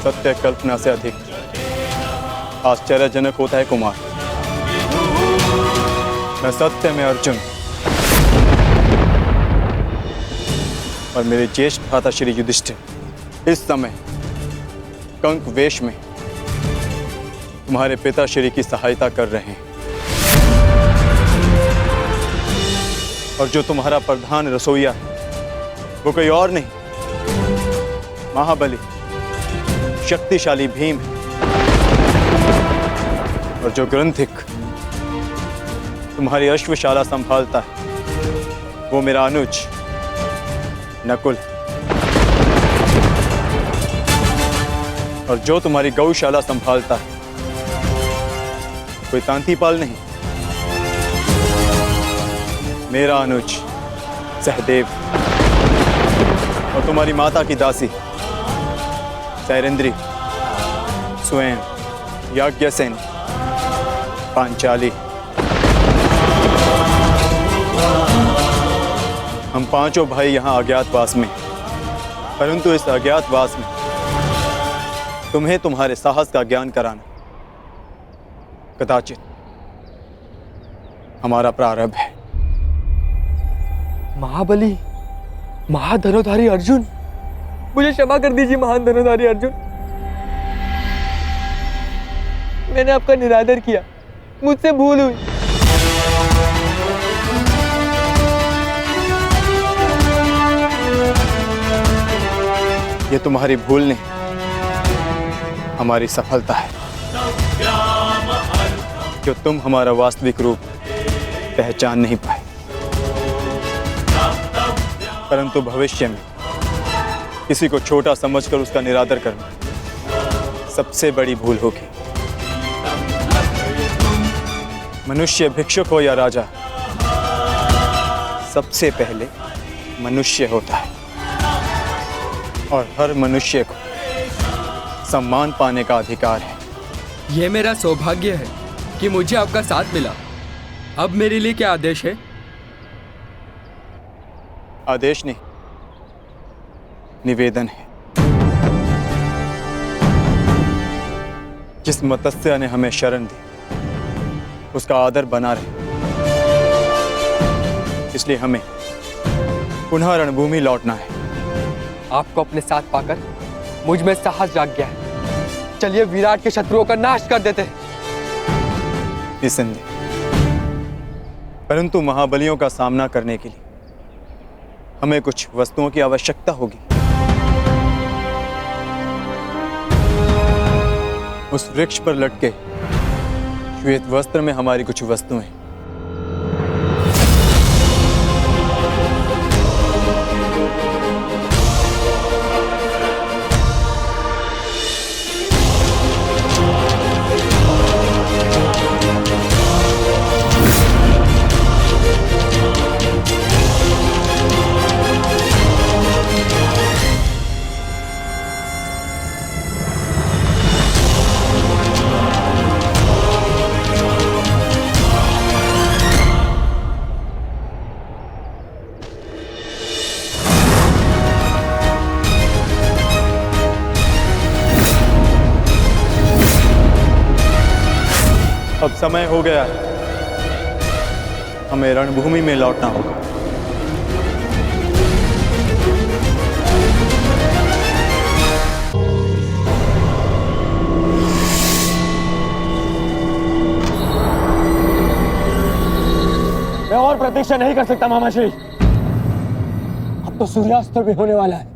सत्य कल्पना से अधिक आश्चर्यजनक होता है कुमार। मैं सत्य में अर्जुन और मेरे ज्येष्ठ भ्राता श्री युधिष्ठिर इस समय कंक वेश में तुम्हारे पिता श्री की सहायता कर रहे हैं। और जो तुम्हारा प्रधान रसोइया है वो कोई और नहीं, महाबली शक्तिशाली भीम है। और जो ग्रंथिक तुम्हारी अश्वशाला संभालता है वो मेरा अनुज नकुल। और जो तुम्हारी गौशाला संभालता है कोई तांतीपाल नहीं, मेरा अनुज सहदेव। और तुम्हारी माता की दासी सैरेंद्री, स्वयं याज्ञसेन, पांचाली। हम पांचों भाई यहाँ अज्ञातवास में, परंतु इस अज्ञातवास में तुम्हें तुम्हारे साहस का ज्ञान कराना कदाचित हमारा प्रारंभ है। महाबली, महाधनुधारी अर्जुन, मुझे क्षमा कर दीजिए महान धनुधारी अर्जुन। मैंने आपका निरादर किया, मुझसे भूल हुई। ये तुम्हारी भूल नहीं, हमारी सफलता है। जो तुम हमारा वास्तविक रूप पहचान नहीं पाए, परंतु भविष्य में किसी को छोटा समझकर उसका निरादर करना सबसे बड़ी भूल होगी। मनुष्य भिक्षुक हो या राजा, सबसे पहले मनुष्य होता है। और हर मनुष्य को सम्मान पाने का अधिकार है। यह मेरा सौभाग्य है कि मुझे आपका साथ मिला। अब मेरे लिए क्या आदेश है? आदेश नहीं, निवेदन है। जिस मत्स्य ने हमें शरण दी उसका आदर बना रहे, इसलिए हमें पुनः रणभूमि लौटना है। आपको अपने साथ पाकर मुझ में साहस जाग गया है। चलिए विराट के शत्रुओं का नाश कर देते हैं। निसंदेह, परंतु महाबलियों का सामना करने के लिए हमें कुछ वस्तुओं की आवश्यकता होगी। उस वृक्ष पर लटके श्वेत वस्त्र में हमारी कुछ वस्तुएं। अब समय हो गया है, हमें रणभूमि में लौटना होगा। मैं और प्रतीक्षा नहीं कर सकता मामाश्री। अब तो सूर्यास्त भी होने वाला है।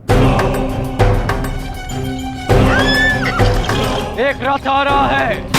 एक रथ आ रहा है।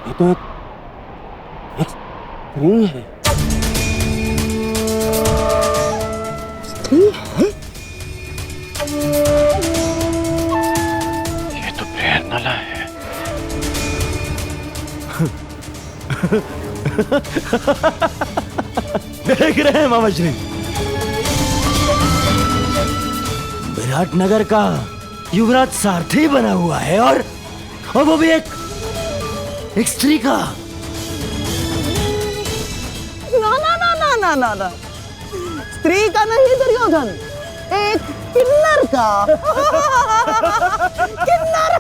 ये तो एक स्त्री है। स्त्री है? ये तो प्रेरणा है। देख रहे हैं मामाश्री, विराटनगर का युवराज सारथी बना हुआ है और वो भी एक स्त्री का। ना ना ना ना ना ना ना, स्त्री का नहीं दुर्योधन, एक किन्नर का। किन्नर।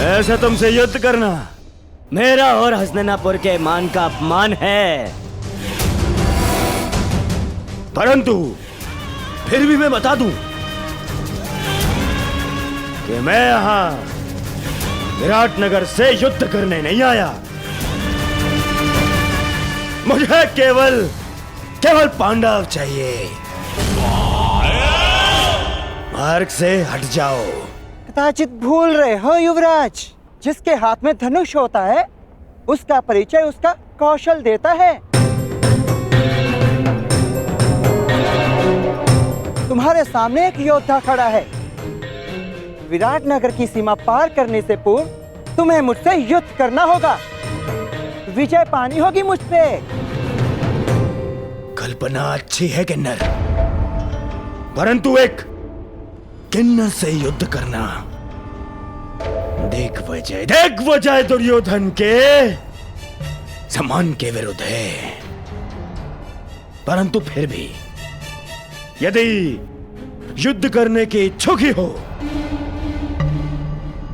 ऐसे तुमसे युद्ध करना मेरा और हसनैनापुर के मान का अपमान है, परंतु फिर भी मैं बता दूं कि मैं यहां विराटनगर से युद्ध करने नहीं आया। मुझे केवल पांडव चाहिए। मार्ग से हट जाओ। कदाचित भूल रहे हो युवराज, जिसके हाथ में धनुष होता है उसका परिचय उसका कौशल देता है। तुम्हारे सामने एक योद्धा खड़ा है। विराटनगर की सीमा पार करने से पूर्व तुम्हें मुझसे युद्ध करना होगा। विजय पानी होगी मुझ पे। कल्पना अच्छी है किन्नर, परंतु एक किन्नर से युद्ध करना दिग्विजय दुर्योधन के सम्मान के विरुद्ध है। परंतु फिर भी यदि युद्ध करने के इच्छुक ही हो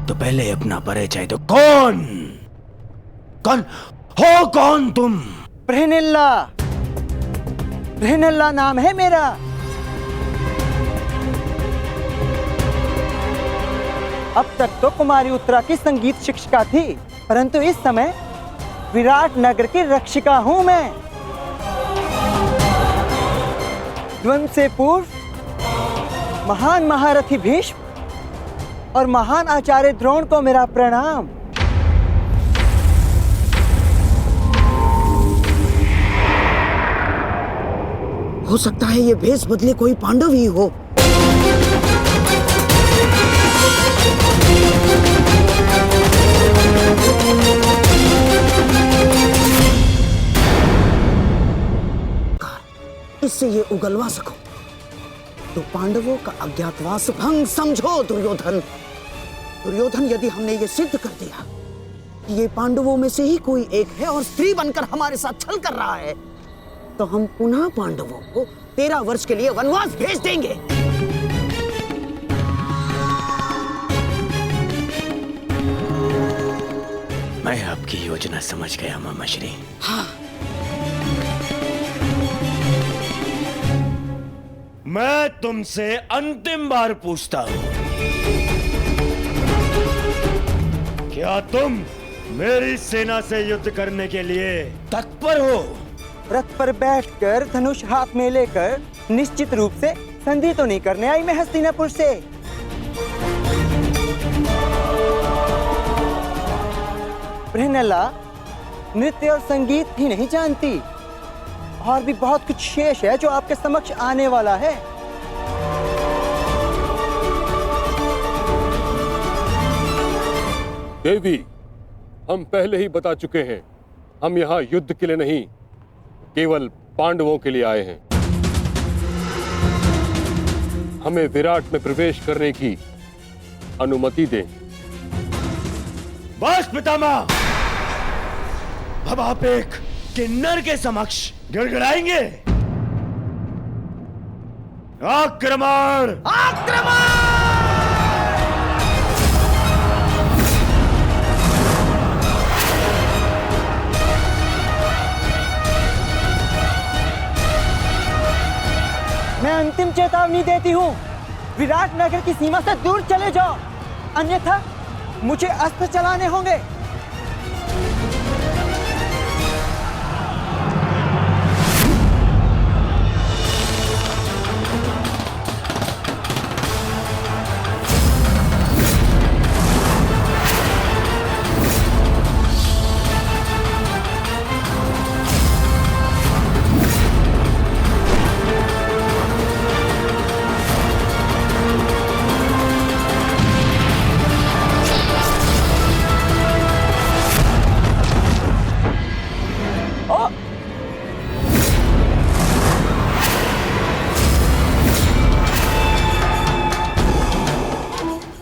तो पहले अपना परिचय दो। कौन तुम? प्रहनिल्ला नाम है मेरा। अब तक तो कुमारी उत्तरा की संगीत शिक्षिका थी, परंतु इस समय विराटनगर की रक्षिका हूं मैं। द्वंद्व से पूर्व महान महारथी भीष्म और महान आचार्य द्रोण को मेरा प्रणाम। हो सकता है ये भेष बदले कोई पांडव ही हो। इससे ये उगलवा सको तो पांडवों का अज्ञातवास भंग समझो दुर्योधन। दुर्योधन, यदि हमने ये सिद्ध कर दिया कि ये पांडवों में से ही कोई एक है और स्त्री बनकर हमारे साथ छल कर रहा है, तो हम पुनः पांडवों को 13 वर्ष के लिए वनवास भेज देंगे। मैं आपकी योजना समझ गया मामाश्री। हाँ। मैं तुमसे अंतिम बार पूछता हूं, क्या तुम मेरी सेना से युद्ध करने के लिए तत्पर हो? रथ पर बैठकर धनुष हाथ में लेकर निश्चित रूप से संधि तो नहीं करने आई मैं हस्तिनापुर से। बृहनला नृत्य और संगीत ही नहीं जानती, और भी बहुत कुछ शेष है जो आपके समक्ष आने वाला है। देवी, हम पहले ही बता चुके हैं, हम यहाँ युद्ध के लिए नहीं, केवल पांडवों के लिए आए हैं। हमें विराट में प्रवेश करने की अनुमति दें। बस पितामह, अब आप एक किन्नर के समक्ष गिड़गिड़ाएंगे। आक्रमण! आक्रमण! मैं अंतिम चेतावनी देती हूँ, विराट नगर की सीमा से दूर चले जाओ, अन्यथा मुझे अस्त्र चलाने होंगे।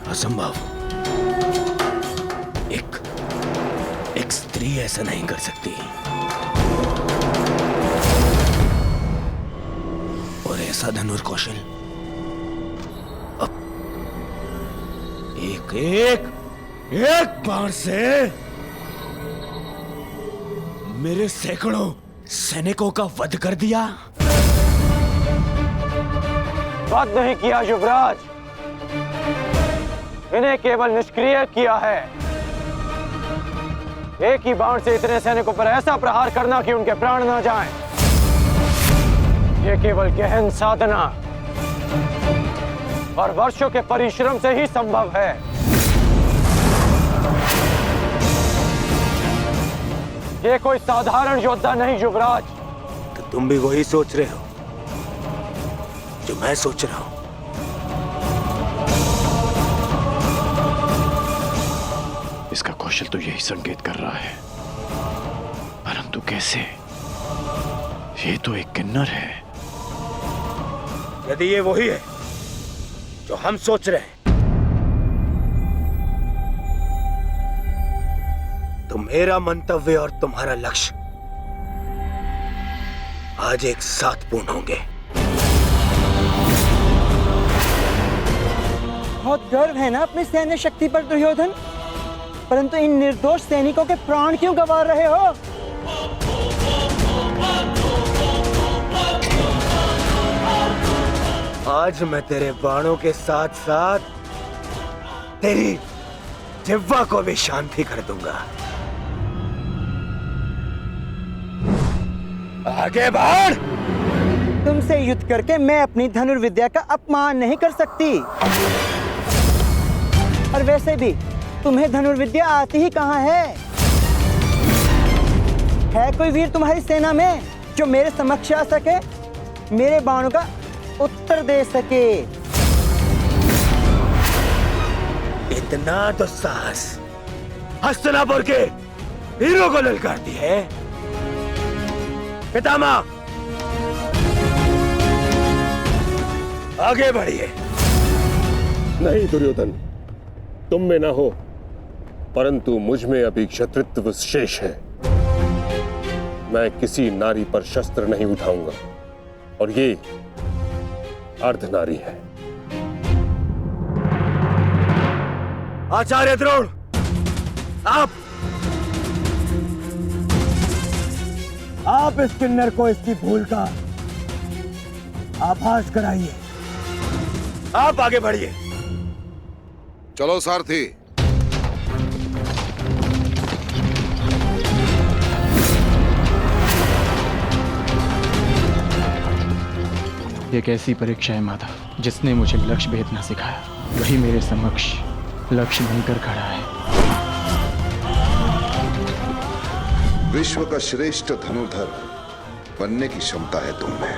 असंभव। एक स्त्री ऐसा नहीं कर सकती। और ऐसा धनुर कौशल अब एक बार से मेरे सैकड़ों सैनिकों का वध कर दिया। वध नहीं किया युवराज, इन्हें केवल निष्क्रिय किया है। एक ही बाण से इतने सैनिकों पर ऐसा प्रहार करना कि उनके प्राण न जाएं, यह केवल गहन साधना और वर्षों के परिश्रम से ही संभव है। ये कोई साधारण योद्धा नहीं युवराज। तो तुम भी वही सोच रहे हो जो मैं सोच रहा हूं। इसका कौशल तो यही संकेत कर रहा है, परंतु कैसे? ये तो एक किन्नर है। यदि ये वही है जो हम सोच रहे हैं, तो मेरा मंतव्य और तुम्हारा लक्ष्य आज एक साथ पूर्ण होंगे। बहुत गर्व है ना अपनी सैन्य शक्ति पर दुर्योधन, परंतु इन निर्दोष सैनिकों के प्राण क्यों गंवा रहे हो? आज मैं तेरे बाणों के साथ साथ तेरी जिह्वा को भी शांति कर दूंगा। आगे बढ़! तुमसे युद्ध करके मैं अपनी धनुर्विद्या का अपमान नहीं कर सकती, और वैसे भी तुम्हें धनुर्विद्या आती ही कहाँ है? है कोई वीर तुम्हारी सेना में जो मेरे समक्ष आ सके, मेरे बाणों का उत्तर दे सके? इतना दुस्साहस हस्तिनापुर के हीरो को ललकारती है। पितामह, आगे बढ़िए। नहीं दुर्योधन, तुम में ना हो, परंतु मुझ में अभी क्षत्रित्व शेष है। मैं किसी नारी पर शस्त्र नहीं उठाऊंगा, और ये अर्धनारी है। आचार्य द्रोण, आप इस किन्नर को इसकी भूल का आभास कराइए। आप आगे बढ़िए। चलो सारथी, एक ऐसी परीक्षा है माधव जिसने मुझे लक्ष्य भेदना सिखाया, वही मेरे समक्ष लक्ष्य बनकर खड़ा है। विश्व का श्रेष्ठ धनुर्धर बनने की क्षमता है तुम में।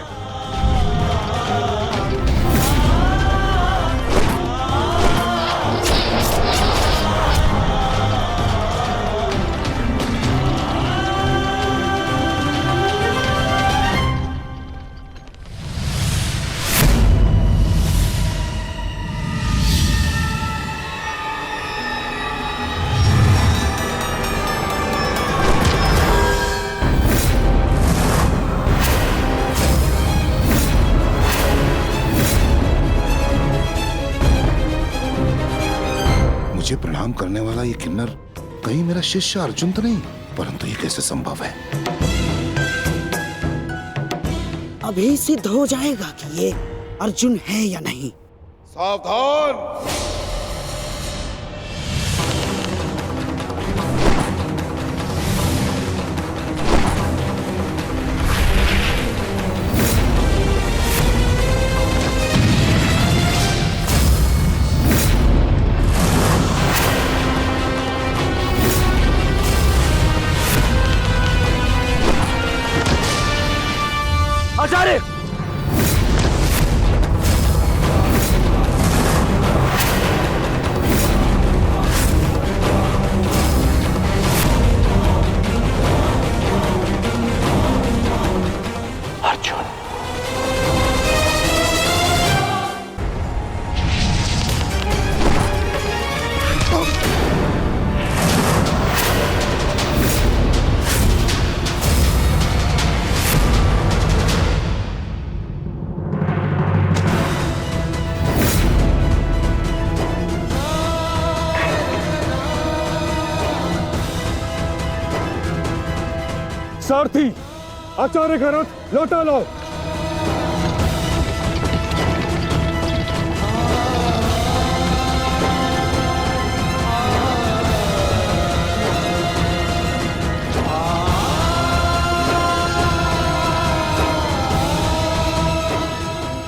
मुझे प्रणाम करने वाला ये किन्नर कहीं मेरा शिष्य अर्जुन तो नहीं, परंतु ये कैसे संभव है? अभी सिद्ध हो जाएगा कि ये अर्जुन है या नहीं। सावधान! आचार्य! अर्जुन, सारथी, आचार्य का रथ लौटा लाओ।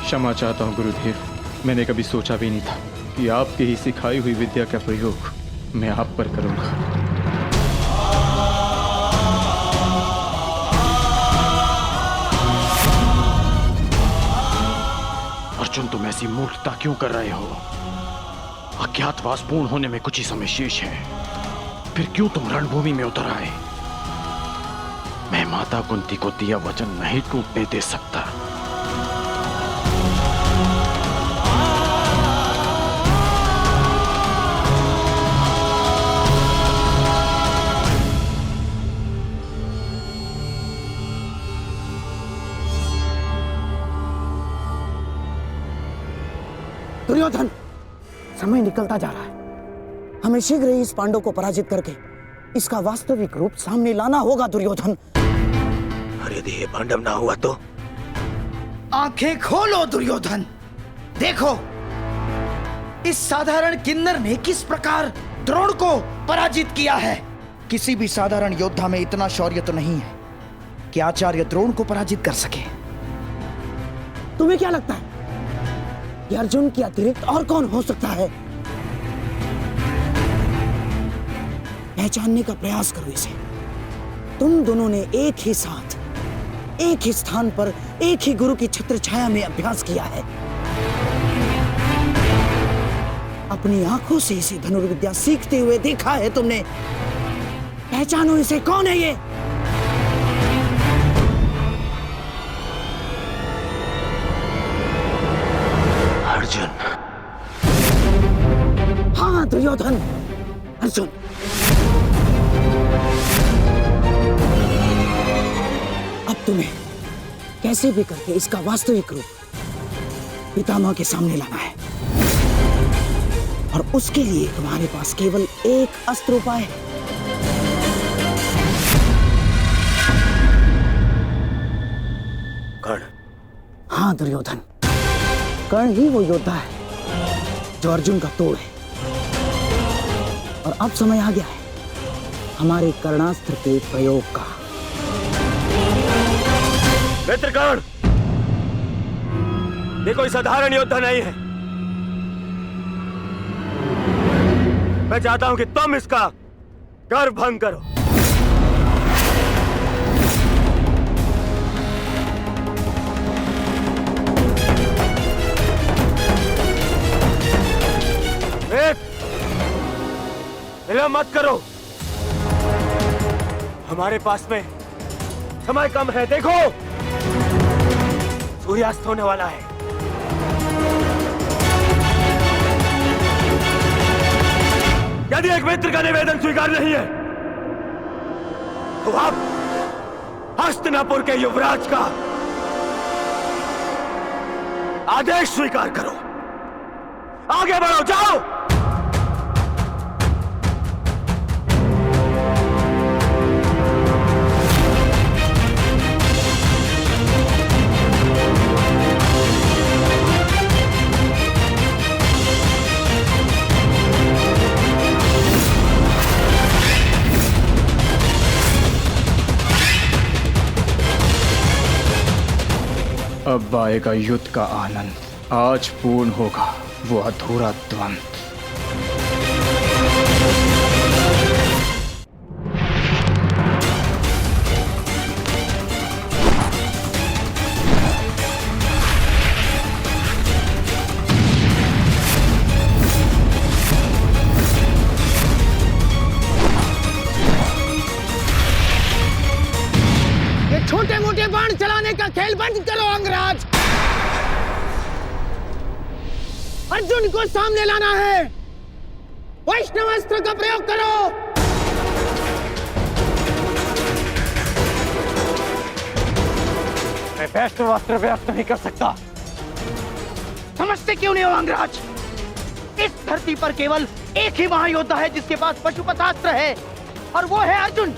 क्षमा चाहता हूँ गुरुदेव, मैंने कभी सोचा भी नहीं था कि आपकी ही सिखाई हुई विद्या का प्रयोग मैं आप पर करूंगा। अर्जुन, तुम ऐसी मूर्खता क्यों कर रहे हो? अज्ञातवास पूर्ण होने में कुछ ही समय शेष है, फिर क्यों तुम रणभूमि में उतर आए? मैं माता कुंती को दिया वचन नहीं टूटने दे सकता। दुर्योधन, समय निकलता जा रहा है। हमें शीघ्र ही इस पांडव को पराजित करके इसका वास्तविक रूप सामने लाना होगा दुर्योधन। और यदि ये पांडव ना हुआ तो? आंखें खोलो दुर्योधन, देखो इस साधारण किन्नर ने किस प्रकार द्रोण को पराजित किया है। किसी भी साधारण योद्धा में इतना शौर्य तो नहीं है कि आचार्य द्रोण को पराजित कर सके। तुम्हें क्या लगता है कि अर्जुन के अतिरिक्त और कौन हो सकता है? पहचानने का प्रयास करो इसे। तुम दोनों ने एक ही साथ, एक ही स्थान पर, एक ही गुरु की छत्र छाया में अभ्यास किया है। अपनी आंखों से इसे धनुर्विद्या सीखते हुए देखा है तुमने। पहचानो इसे, कौन है ये? अर्जुन। हाँ दुर्योधन, अर्जुन। अब तुम्हें कैसे भी करके इसका वास्तविक रूप पितामह के सामने लाना है, और उसके लिए तुम्हारे पास केवल एक अस्त्र उपाय है। कर्ण। हाँ दुर्योधन, कर्ण ही वो योद्धा है जो अर्जुन का तोड़ है। और अब समय आ गया है हमारे कर्णास्त्र के प्रयोग का। मित्रगण, ये कोई साधारण योद्धा नहीं है। मैं चाहता हूं कि तुम इसका गर्व भंग करो। विलंब मत करो, हमारे पास में समय कम है। देखो, सूर्यास्त होने वाला है। यदि एक मित्र का निवेदन स्वीकार नहीं है तो आप हस्तिनापुर के युवराज का आदेश स्वीकार करो। आगे बढ़ो, जाओ। अब आएगा युद्ध का आनंद। आज पूर्ण होगा वो अधूरा द्वंद्व। ये छोटे मोटे बाण चलाने का खेल बंद करो अंगराज। अर्जुन को सामने लाना है। वैष्णवास्त्र का प्रयोग करो। मैं वैष्णवास्त्र व्यक्त नहीं कर सकता। समझते क्यों नहीं हो अंगराज? इस धरती पर केवल एक ही महायोद्धा है जिसके पास पशुपतास्त्र है, और वो है अर्जुन।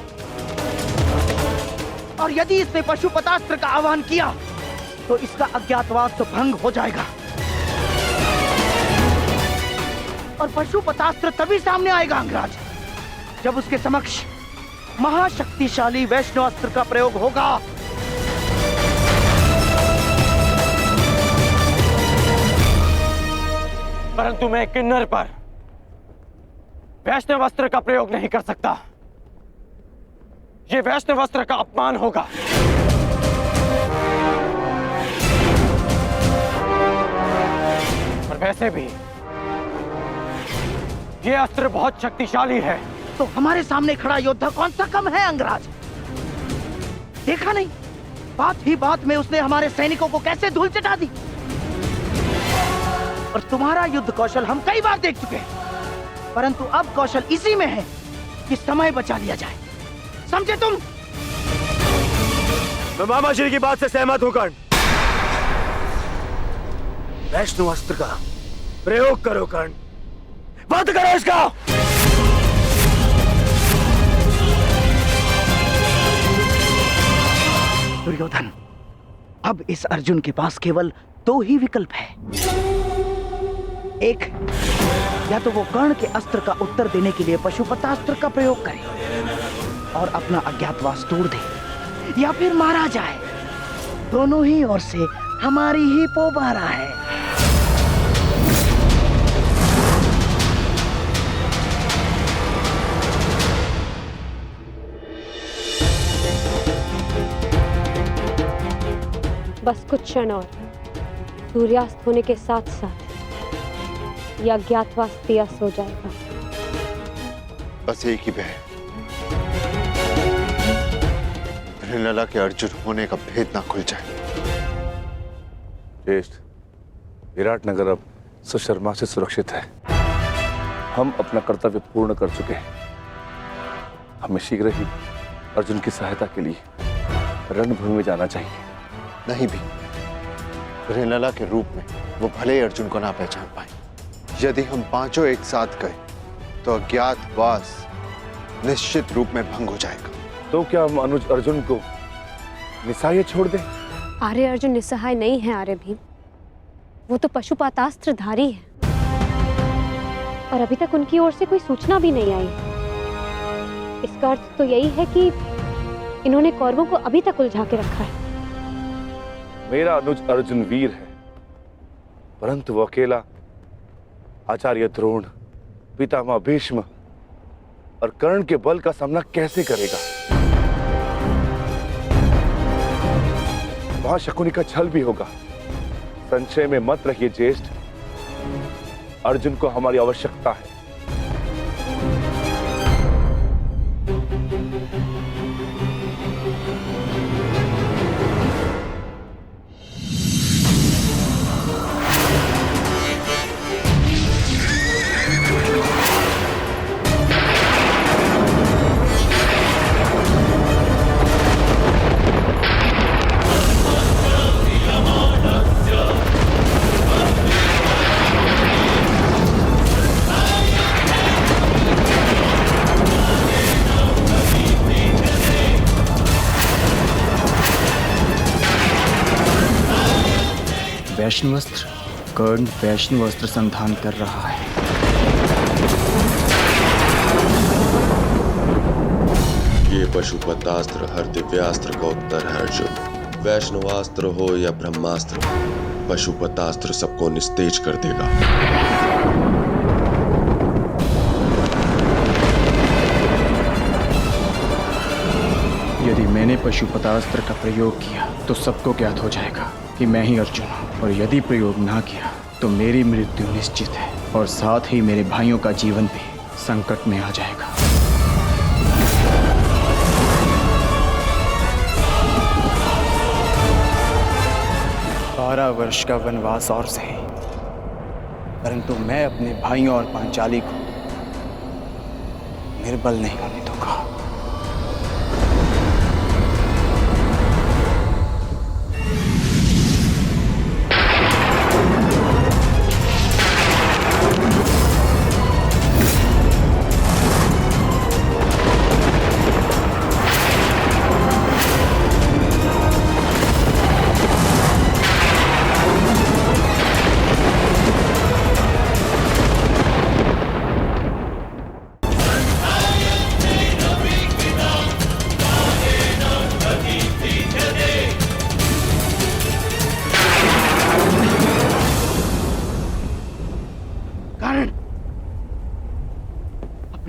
और यदि इसने पशुपतास्त्र का आह्वान किया तो इसका अज्ञातवास तो भंग हो जाएगा, और पशुपतास्त्र तभी सामने आएगा अंगराज जब उसके समक्ष महाशक्तिशाली वैष्णवास्त्र का प्रयोग होगा। परंतु मैं किन्नर पर वैष्णवास्त्र का प्रयोग नहीं कर सकता। यह वैष्णवास्त्र का अपमान होगा। और वैसे भी यह अस्त्र बहुत शक्तिशाली है। तो हमारे सामने खड़ा योद्धा कौन सा कम है अंगराज? देखा नहीं, बात ही बात में उसने हमारे सैनिकों को कैसे धूल चटा दी। और तुम्हारा युद्ध कौशल हम कई बार देख चुके हैं, परंतु अब कौशल इसी में है कि समय बचा लिया जाए। समझे तुम? मैं मामा श्री की बात से सहमत हूं कर्ण। वैष्णवास्त्र का प्रयोग करो कर्ण, बंद करो इसका। दुर्योधन, अब इस अर्जुन के पास केवल दो ही विकल्प है। एक, या तो वो कर्ण के अस्त्र का उत्तर देने के लिए पशुपतास्त्र का प्रयोग करे और अपना अज्ञातवास तोड़ दे, या फिर मारा जाए। दोनों ही ओर से हमारी ही पोबारा है। बस कुछ क्षण और, सूर्यास्त होने के साथ साथ यह अज्ञातवास त्यास हो जाएगा। बस एक ही भय, हिरण्यला के अर्जुन होने का भेद ना खुल जाए। ज्येष्ठ, विराटनगर अब सुशर्मा से सुरक्षित है। हम अपना कर्तव्य पूर्ण कर चुके हैं। हमें शीघ्र ही अर्जुन की सहायता के लिए रणभूमि में जाना चाहिए। नहीं भी, हिरण्यला के रूप में वो भले ही अर्जुन को ना पहचान पाए। यदि हम पांचों एक साथ गए तो अज्ञातवास निश्चित रूप में भंग हो जाएगा। तो क्या हम अनुज अर्जुन को निस्सहाय छोड़ दें? आर्य अर्जुन निस्सहाय नहीं है आर्य भीम, वो तो पशुपातास्त्रधारी है, और अभी तक उनकी ओर से कोई सूचना भी नहीं आई। इसका अर्थ तो यही है कि इन्होंने कौरवों को अभी तक उलझा के रखा है। मेरा अनुज अर्जुन वीर है, परंतु वो अकेला आचार्य द्रोण, पितामह भीष्म और कर्ण के बल का सामना कैसे करेगा? वहां शकुनी का छल भी होगा। संशय में मत रहिए ज्येष्ठ, अर्जुन को हमारी आवश्यकता है। वैष्णवस्त्र, कर्ण वैष्णवस्त्र संधान कर रहा है। ये पशुपतास्त्र हर दिव्यास्त्र का उत्तर है अर्जुन। वैष्णवास्त्र हो या ब्रह्मास्त्र, पशुपतास्त्र सबको निस्तेज कर देगा। यदि मैंने पशुपतास्त्र का प्रयोग किया तो सबको ज्ञात हो जाएगा कि मैं ही अर्जुन हूँ, और यदि प्रयोग ना किया तो मेरी मृत्यु निश्चित है, और साथ ही मेरे भाइयों का जीवन भी संकट में आ जाएगा। बारह वर्ष का वनवास और सही, परंतु मैं अपने भाइयों और पांचाली को निर्बल नहीं होने दूंगा।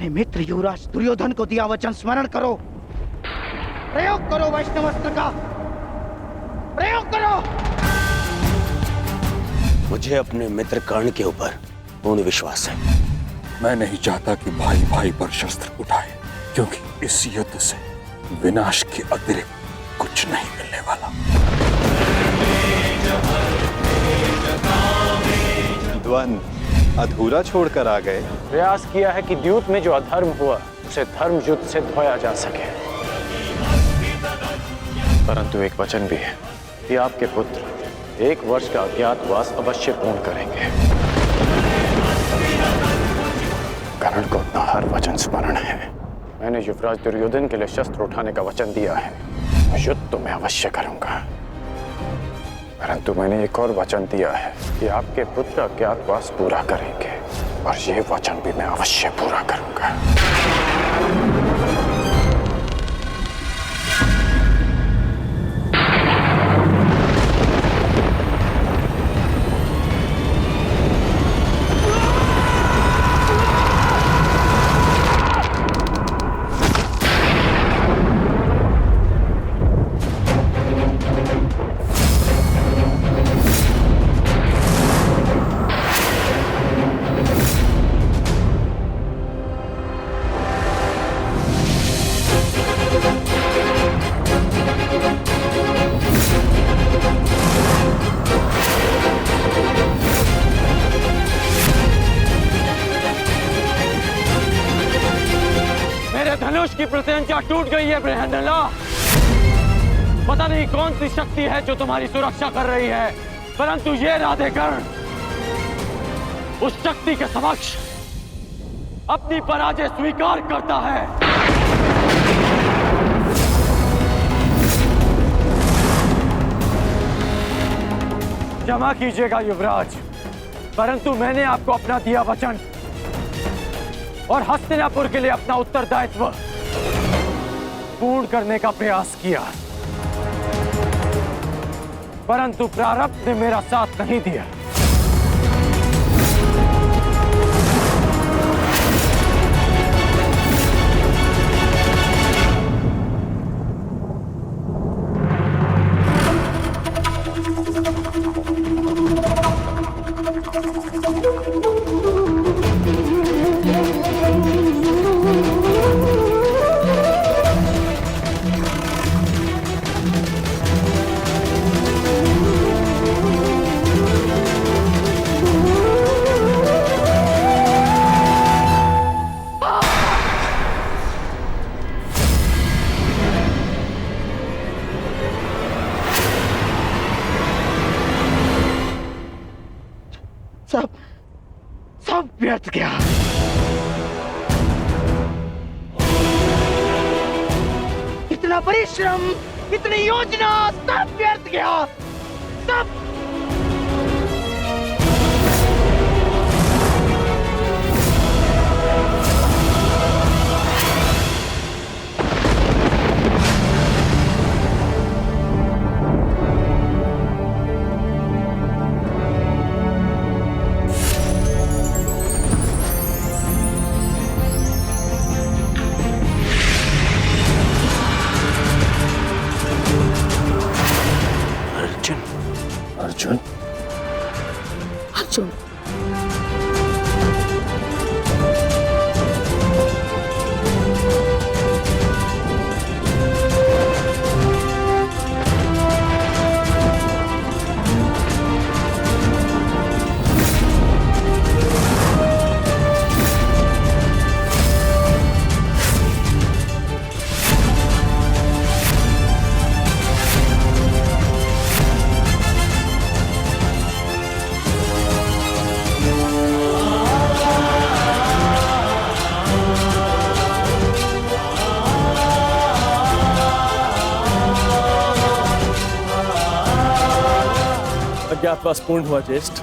मित्र युवराज दुर्योधन को दिया वचन स्मरण करो। प्रयोग करो वैष्णवस्त्र का, प्रयोग करो। मुझे अपने मित्र कर्ण के ऊपर पूर्ण विश्वास है। मैं नहीं चाहता कि भाई भाई पर शस्त्र उठाए, क्योंकि इस युद्ध से विनाश के अतिरिक्त कुछ नहीं मिलने वाला। द्वंद्व अधूरा छोड़कर आ गए। प्रयास किया है कि द्यूत में जो अधर्म हुआ उसे धर्म युद्ध से धोया जा सके, परंतु एक वचन भी है कि आपके पुत्र 1 वर्ष का अज्ञातवास अवश्य पूर्ण करेंगे। कर्ण को अपना हर वचन स्मरण है। मैंने युवराज दुर्योधन के लिए शस्त्र उठाने का वचन दिया है। युद्ध तो मैं अवश्य करूंगा, परंतु मैंने एक और वचन दिया है कि आपके पुत्र अज्ञातवास पूरा करेंगे, और ये वचन भी मैं अवश्य पूरा करूंगा। धनुष की प्रत्यंचा टूट गई है बृहन्नला। पता नहीं कौन सी शक्ति है जो तुम्हारी सुरक्षा कर रही है, परंतु ये राधेकर्ण उस शक्ति के समक्ष अपनी पराजय स्वीकार करता है। क्षमा कीजिएगा युवराज, परंतु मैंने आपको अपना दिया वचन और हस्तिनापुर के लिए अपना उत्तरदायित्व पूर्ण करने का प्रयास किया, परंतु प्रारब्ध ने मेरा साथ नहीं दिया। सब व्यर्थ गया। इतना परिश्रम, इतनी योजना, सब व्यर्थ गया, सब। अर्जुन, अर्जुन, अज्ञातवास पूर्ण हुआ ज्येष्ठ।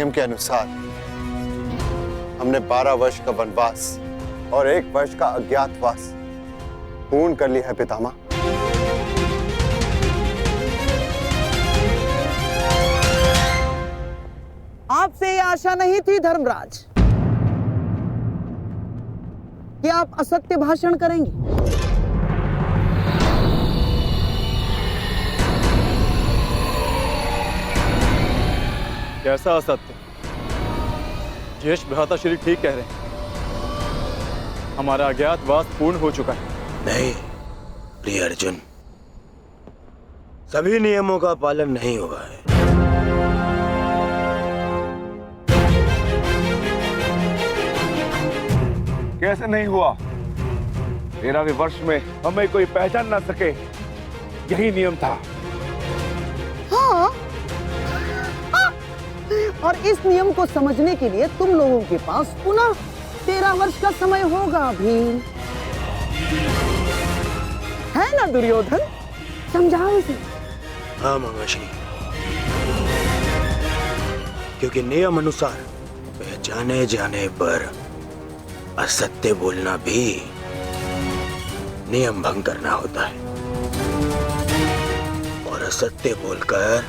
के अनुसार हमने 12 वर्ष का वनवास और 1 वर्ष का अज्ञातवास पूर्ण कर लिया है पितामह। आपसे ये आशा नहीं थी धर्मराज कि आप असत्य भाषण करेंगे। कैसा असत्य? ज्येष्ठ भ्राता श्री ठीक कह रहे हैं, हमारा अज्ञातवास पूर्ण हो चुका है। नहीं प्रिय अर्जुन, सभी नियमों का पालन नहीं हुआ है। कैसे नहीं हुआ? 13वें वर्ष में हमें कोई पहचान ना सके, यही नियम था। हाँ, और इस नियम को समझने के लिए तुम लोगों के पास पुनः 13 वर्ष का समय होगा भी, है ना दुर्योधन? समझाओ इसे। हाँ मामाश्री, क्योंकि नियम अनुसार पहचाने जाने पर असत्य बोलना भी नियम भंग करना होता है, और असत्य बोलकर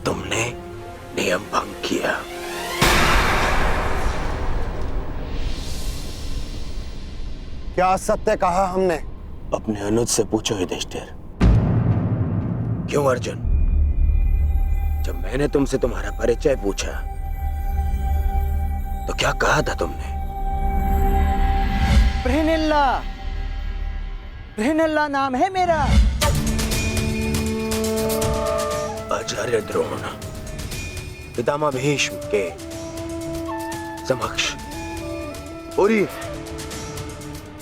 तुमने नियम भंग किया। क्या सत्य कहा हमने? अपने अनुज से पूछो युधिष्ठिर। क्यों अर्जुन, जब मैंने तुमसे तुम्हारा परिचय पूछा तो क्या कहा था तुमने? बृहनिल्ला, बृहनिल्ला नाम है मेरा। आचार्य द्रोण पितामह भीष्म के समक्ष, पूरी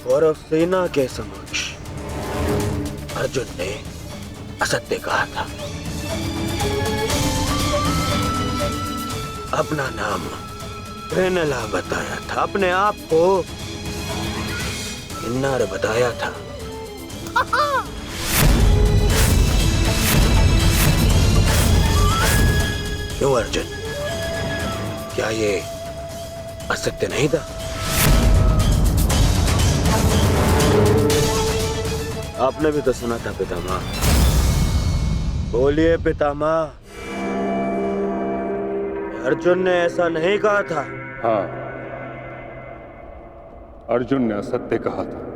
कौरव सेना के समक्ष अर्जुन ने असत्य कहा था। अपना नाम बृहनिल्ला बताया था, अपने आप को किन्नर बताया था। क्यों अर्जुन, क्या ये असत्य नहीं था। आपने भी तो सुना था पितामह। बोलिए पितामह, अर्जुन ने ऐसा नहीं कहा था। हाँ, अर्जुन ने असत्य कहा था।